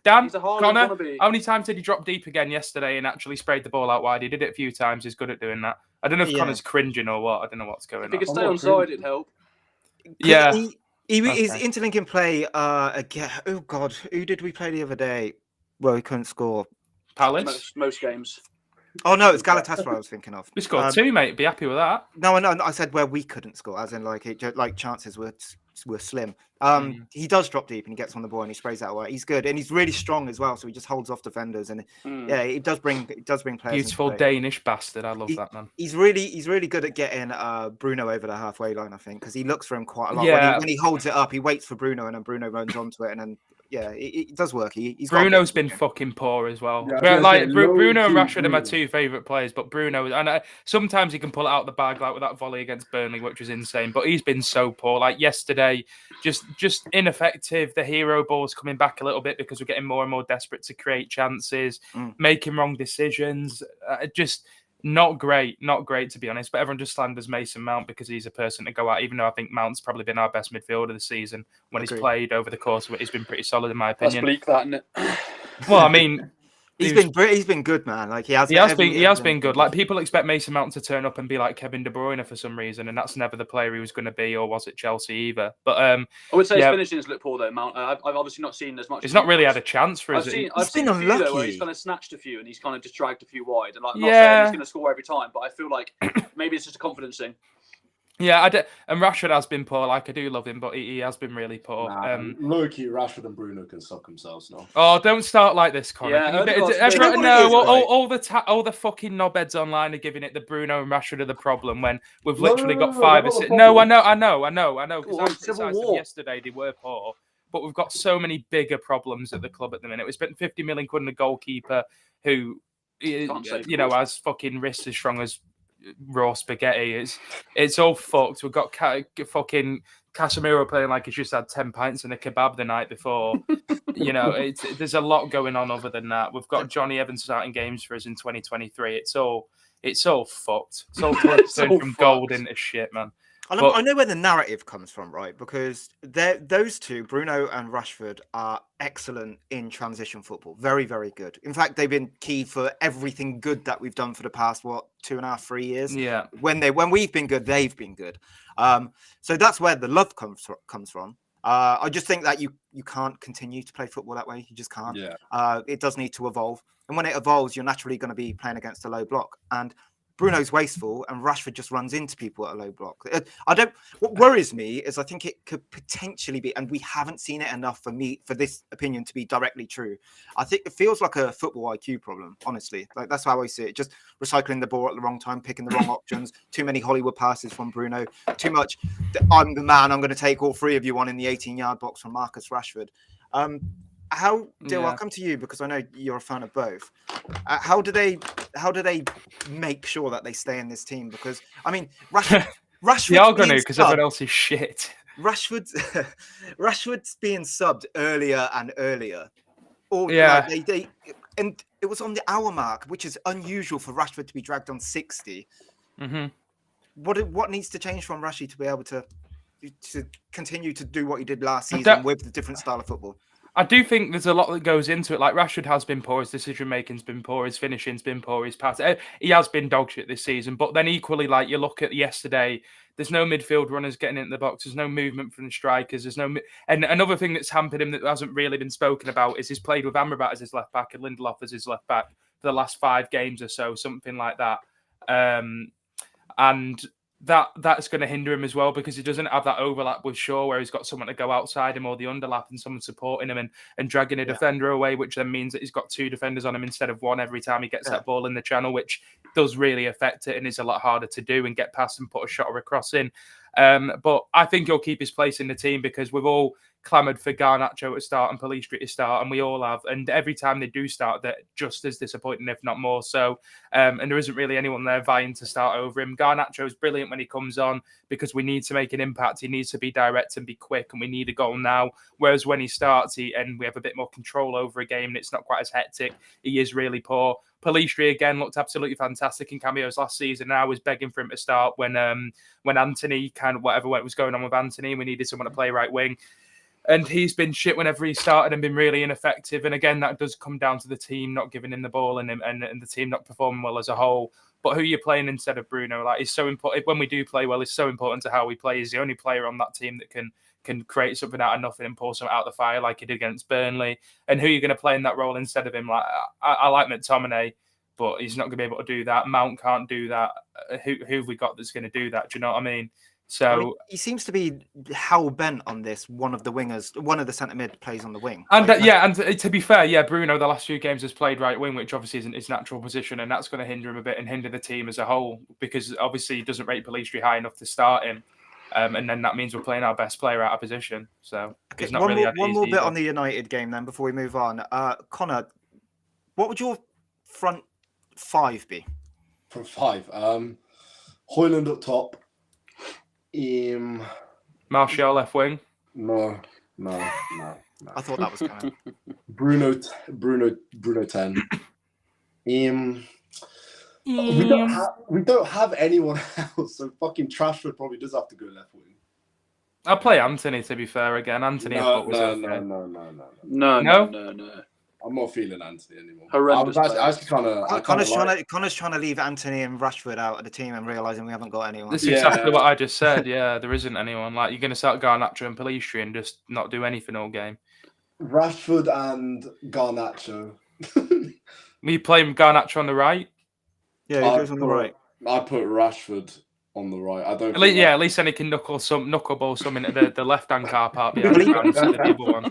Dan, Connor, how many times did he drop deep again yesterday and actually sprayed the ball out wide? He did it a few times. He's good at doing that. I don't know if Connor's cringing or what. I don't know what's going on. If he could stay on side, it'd help. Yeah. His interlinking play again. Oh God, who did we play the other day? Well, he couldn't score. Palace. Most games. Oh no, it's Galatasaray I was thinking of. We scored 2, mate. Be happy with that. No, I said where we couldn't score, as in like chances were slim. He does drop deep and he gets on the ball and he sprays that away. He's good and he's really strong as well. So he just holds off defenders and it does bring players. Beautiful Danish bastard. I love that man. He's really good at getting Bruno over the halfway line. I think because he looks for him quite a lot. Yeah. When he holds it up, he waits for Bruno and then Bruno runs onto it and then. Yeah, it does work. Bruno's been fucking poor as well. Yeah, Bruno and Rashford are my 2 favourite players, but Bruno, and sometimes he can pull it out the bag, like with that volley against Burnley, which was insane. But he's been so poor. Like yesterday, just ineffective. The hero ball's coming back a little bit because we're getting more and more desperate to create chances, making wrong decisions. Just not great to be honest. But everyone just slanders Mason Mount because he's a person to go at. Even though I think Mount's probably been our best midfielder this season when he's played over the course of it. He's been pretty solid in my opinion. That's bleak, that, isn't it? Well, I mean, he's been good, man. Like he has been good. Like people expect Mason Mount to turn up and be like Kevin De Bruyne for some reason, and that's never the player he was going to be, or was it Chelsea either? But I would say his finishing's look poor though. Mount, I've obviously not seen as much. He's not really had a chance for us. I've seen a few though where he's kind of snatched a few and he's kind of just dragged a few wide, and like I'm not saying he's going to score every time, but I feel like maybe it's just a confidence thing. Yeah, and Rashford has been poor. Like, I do love him, but he has been really poor. Low-key, Rashford and Bruno can suck themselves now. Oh, don't start like this, Connor. Yeah, Can you Odegaard's everyone, you know what no, it is, right? all the fucking knobheads online are giving it the Bruno and Rashford are the problem when we've No, literally got they're 5 not or the 6. No, I problem. know. Because I Well, Civil criticised them War. yesterday. They were poor, but we've got so many bigger problems at the club at the minute. We spent 50 million quid on a goalkeeper who, Can't say you know, good. has fucking wrists as strong as raw spaghetti. It's all fucked. We've got fucking Casemiro playing like he's just had 10 pints and a kebab the night before. You know, there's a lot going on other than that. We've got Johnny Evans starting games for us in 2023. It's all fucked. It's all turned from gold into shit, man. I know where the narrative comes from, right? Because those two, Bruno and Rashford, are excellent in transition football. Very, very good. In fact, they've been key for everything good that we've done for the past 2.5, 3 years. Yeah. When we've been good, they've been good. So that's where the love comes from. I just think that you can't continue to play football that way. You just can't. Yeah. It does need to evolve, and when it evolves, you're naturally going to be playing against a low block. And Bruno's wasteful, and Rashford just runs into people at a low block. What worries me is I think it could potentially be, and we haven't seen it enough for this opinion to be directly true. I think it feels like a football IQ problem, honestly. Like that's how I see it. Just recycling the ball at the wrong time, picking the wrong options, too many Hollywood passes from Bruno, too much. I'm the man. I'm going to take all 3 of you on in the 18-yard box from Marcus Rashford. Dill, I'll come to you because I know you're a fan of both. How do they make sure that they stay in this team? Because I mean, Rashford They are going to because everyone else is shit. Rashford's being subbed earlier and earlier. Yeah, and it was on the hour mark, which is unusual for Rashford to be dragged on 60. Mm-hmm. What needs to change from Rashford to be able to continue to do what he did last season with the different style of football? I do think there's a lot that goes into it. Like Rashford has been poor, his decision making's been poor, his finishing's been poor, his pass. He has been dog shit this season. But then equally, like you look at yesterday, there's no midfield runners getting into the box. There's no movement from the strikers. There's no. And another thing that's hampered him that hasn't really been spoken about is he's played with Amrabat as his left back and Lindelof as his left back for the last 5 games or so, something like that. And that's going to hinder him as well because he doesn't have that overlap with Shaw where he's got someone to go outside him or the underlap and someone supporting him and dragging a defender away, which then means that he's got 2 defenders on him instead of 1 every time he gets that ball in the channel, which does really affect it and is a lot harder to do and get past and put a shot or a cross in. But I think he'll keep his place in the team because we've all clamoured for Garnacho to start and Pellistri to start, and we all have. And every time they do start, they're just as disappointing, if not more so. And there isn't really anyone there vying to start over him. Garnacho is brilliant when he comes on because we need to make an impact. He needs to be direct and be quick, and we need a goal now. Whereas when he starts, and we have a bit more control over a game, and it's not quite as hectic, he is really poor. Pellistri again looked absolutely fantastic in cameos last season. And I was begging for him to start when Anthony kind of whatever was going on with Anthony, we needed someone to play right wing. And he's been shit whenever he started and been really ineffective. And again, that does come down to the team not giving him the ball and the team not performing well as a whole. But who you're playing instead of Bruno, like, is so important. When we do play well, it's so important to how we play. He's the only player on that team that can create something out of nothing and pull something out of the fire like he did against Burnley. And who you're going to play in that role instead of him? Like I like McTominay, but he's not going to be able to do that. Mount can't do that. Who have we got that's going to do that? Do you know what I mean? So he seems to be hell bent on this. One of the centre mid plays on the wing. And and to be fair, Bruno the last few games has played right wing, which obviously isn't his natural position, and that's going to hinder him a bit and hinder the team as a whole because obviously he doesn't rate Pellistri high enough to start him, and then that means we're playing our best player out of position. So okay, one more bit on the United game then before we move on. Connor, what would your front 5 be? Front 5, Højlund up top. Martial left wing. No. I thought that was coming. Bruno 10. We don't have anyone else, so fucking Trashford probably does have to go left wing. I'll play Anthony to be fair again. Anthony. No. I'm not feeling Anthony anymore. Horrendous. Connor's trying to leave Anthony and Rashford out of the team and realising we haven't got anyone. That's exactly what I just said. Yeah, there isn't anyone. Like, you're going to start Garnacho and Pellistri and just not do anything all game. Rashford and Garnacho. We play Garnacho on the right? Yeah, he goes on the right. I put Rashford on the right. I don't. At least then he can knuckleball some into the left-hand car park behind the ground instead of the other one.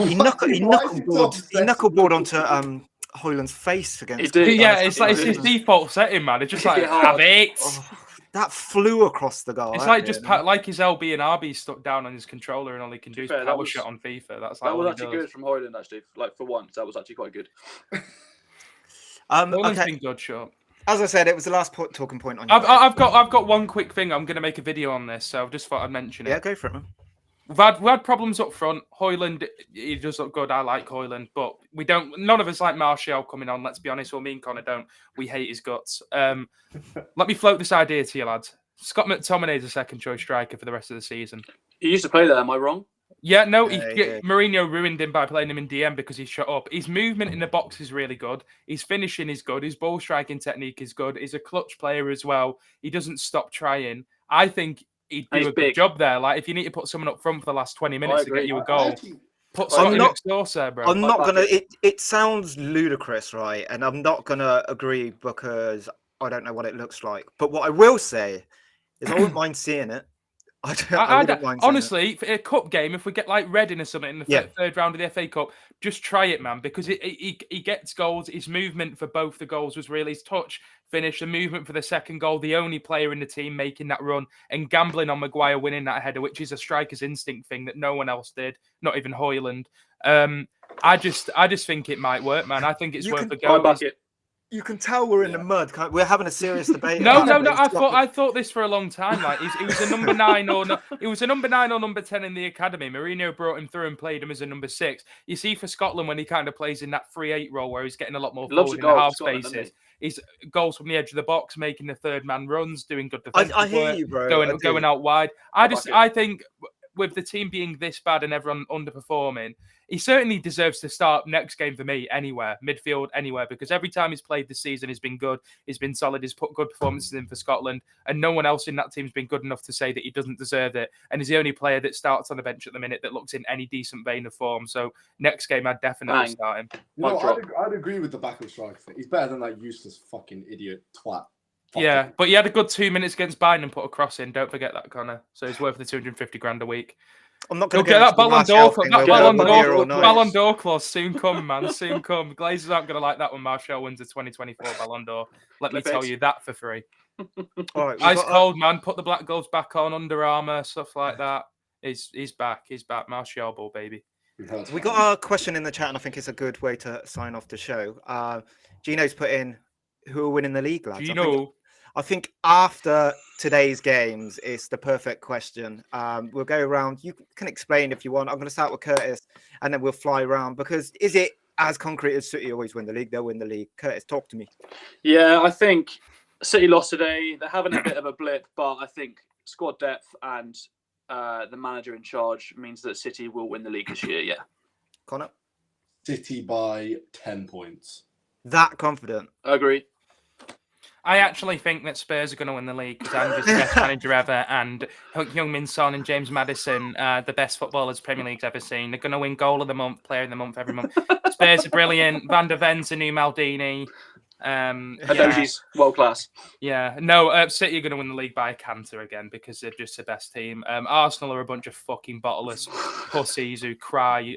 He knuckleballed onto Hoyland's face against. Yeah, it's like his default setting, man. It's just like have it. Oh, that flew across the goal. It's like just like his LB and RB stuck down on his controller, and all he can do is power shot on FIFA. That's like that was actually good from Hoyland. Actually, like for once, that was actually quite good. Hoyland's been good, sure. As I said, it was the last talking point on. I've got one quick thing. I'm going to make a video on this, so I just thought I'd mention it. Yeah, go for it, man. We had problems up front. Hoyland, he does look good. I like Hoyland, but we don't. None of us like Martial coming on. Let's be honest. Well, me and Connor don't. We hate his guts. Let me float this idea to you, lads. Scott McTominay is a second choice striker for the rest of the season. He used to play there. Am I wrong? Yeah, no. Mourinho ruined him by playing him in DM because he shut up. His movement in the box is really good. His finishing is good. His ball striking technique is good. He's a clutch player as well. He doesn't stop trying. I think he'd do a good job there. Like, if you need to put someone up front for the last 20 minutes to get you a goal, put someone next door there, bro. I'm not gonna. It sounds ludicrous, right? And I'm not gonna agree because I don't know what it looks like. But what I will say is, I wouldn't mind seeing it. I wouldn't mind honestly, for a cup game, if we get like Reading or something in the third round of the FA Cup, just try it, man, because he gets goals. His movement for both the goals was really his touch, finish, the movement for the second goal. The only player in the team making that run and gambling on Maguire winning that header, which is a striker's instinct thing that no one else did, not even Hoyland. I just think it might work, man. I think it's worth a go. I back it. You can tell we're in the mud. We're having a serious debate. No. I thought this for a long time. Like he was a number 9 or he was a number 9 or number 10 in the academy. Mourinho brought him through and played him as a number 6. You see for Scotland when he kind of plays in that 3-8 role where he's getting a lot more forward in the half spaces. He's goals from the edge of the box, making the third man runs, doing good defensive I hear work, you, bro. going out wide. I think with the team being this bad and everyone underperforming, he certainly deserves to start next game for me anywhere, midfield, anywhere, because every time he's played this season, he's been good, he's been solid, he's put good performances in for Scotland, and no one else in that team's been good enough to say that he doesn't deserve it, and he's the only player that starts on the bench at the minute that looks in any decent vein of form, so next game I'd definitely start him. I'd agree with the backup striker thing. He's better than that useless fucking idiot twat. Yeah, but he had a good 2 minutes against Bayern and put a cross in. Don't forget that, Connor. So he's worth the 250 grand a week. I'm not going to get that Ballon d'Or. Ballon d'Or clause soon come, man. Soon come. Glazers aren't going to like that when Martial wins the 2024 Ballon d'Or. Let me tell you that for free. All right, ice cold, man. Put the black gloves back on, Under Armour, stuff like that. He's back. He's back. Martial ball, baby. We got a question in the chat, and I think it's a good way to sign off the show. Gino's put in, who will win in the league, lads? I think after today's games, it's the perfect question. We'll go around. You can explain if you want. I'm going to start with Curtis, and then we'll fly around. Because is it as concrete as City always win the league? They'll win the league. Curtis, talk to me. Yeah, I think City lost today. They're having a bit of a blip, but I think squad depth and the manager in charge means that City will win the league this year. Yeah. Connor? City by 10 points. That confident? I agree. I actually think that Spurs are going to win the league because I'm just the best manager ever, and Heung-min Son and James Maddison, the best footballers Premier League's ever seen. They're going to win goal of the month, player of the month every month. Spurs are brilliant. Van der Ven's a new Maldini. Adoji's world class. Yeah, no, City are going to win the league by a canter again because they're just the best team. Arsenal are a bunch of fucking bottleless pussies who cry.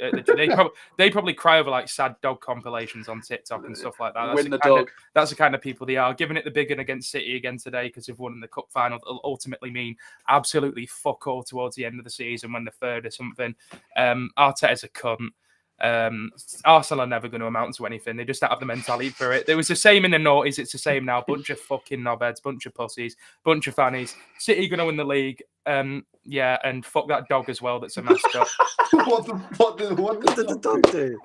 They probably cry over like sad dog compilations on TikTok and stuff like that. That's the kind of people they are. Giving it the big one against City again today because they've won in the cup final will ultimately mean absolutely fuck all towards the end of the season when they're third or something. Arteta's a cunt. Arsenal are never going to amount to anything. They just don't have the mentality for it. It was the same in the noughties. It's the same now. Bunch of fucking knobheads, bunch of pussies, bunch of fannies. City going to win the league. Yeah, and fuck that dog as well. That's a mascot. What did the dog do?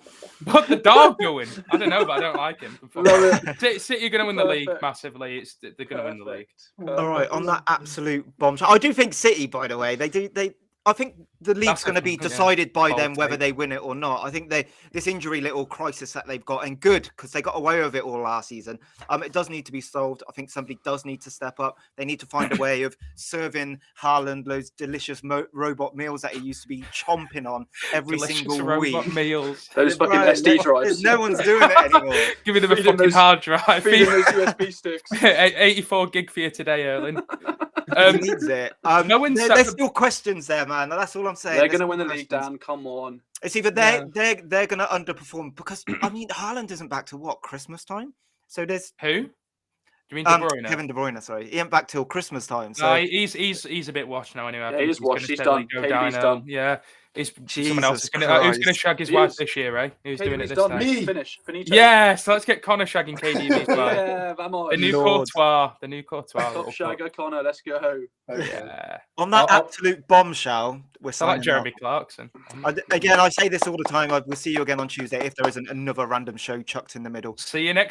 What the dog doing? I don't know, but I don't like him. City are going to win the league massively. They're going to win the league. All right, on that absolute bombshell. I do think City, by the way, I think the league's going to be decided by them whether they win it or not. I think this injury little crisis that they've got, and good because they got away with it all last season. It does need to be solved. I think somebody does need to step up. They need to find a way of serving Haaland those delicious robot meals that he used to be chomping on every single week. Meals. Those fucking SD drives. No one's doing it anymore. Give them a fucking hard drive. Feeding those USB sticks. 84 gig for you today, Erling. He needs it. Knowing There's still questions there, man. That's all I'm saying. They're There's going to win the still league, questions. Dan. Come on. It's either they're going to underperform because I mean Haaland isn't back to what, Christmas time. So there's who? Do you mean De Bruyne? Kevin De Bruyne. Sorry, he ain't back till Christmas time. So No, he's a bit washed now anyway. I Yeah, think he's washed. He's gonna done. go KDB's downhill. done. Yeah, someone else is Jesus gonna. Who's gonna Christ. shag his He wife is. this year, eh? Who's doing it KDB's this done. time? Me. Finish. Finito. Yeah, so let's get Connor shagging KDB's wife. Yeah, vamos. The new Lord. Courtois. The new Courtois. Top little fuck. shagger Connor. Let's go. Okay. Yeah. on that I'll- absolute bombshell, we're So like signing Jeremy off. Clarkson. Again, I say this all the time. We'll see you again on Tuesday if there isn't another random show chucked in the middle. See you next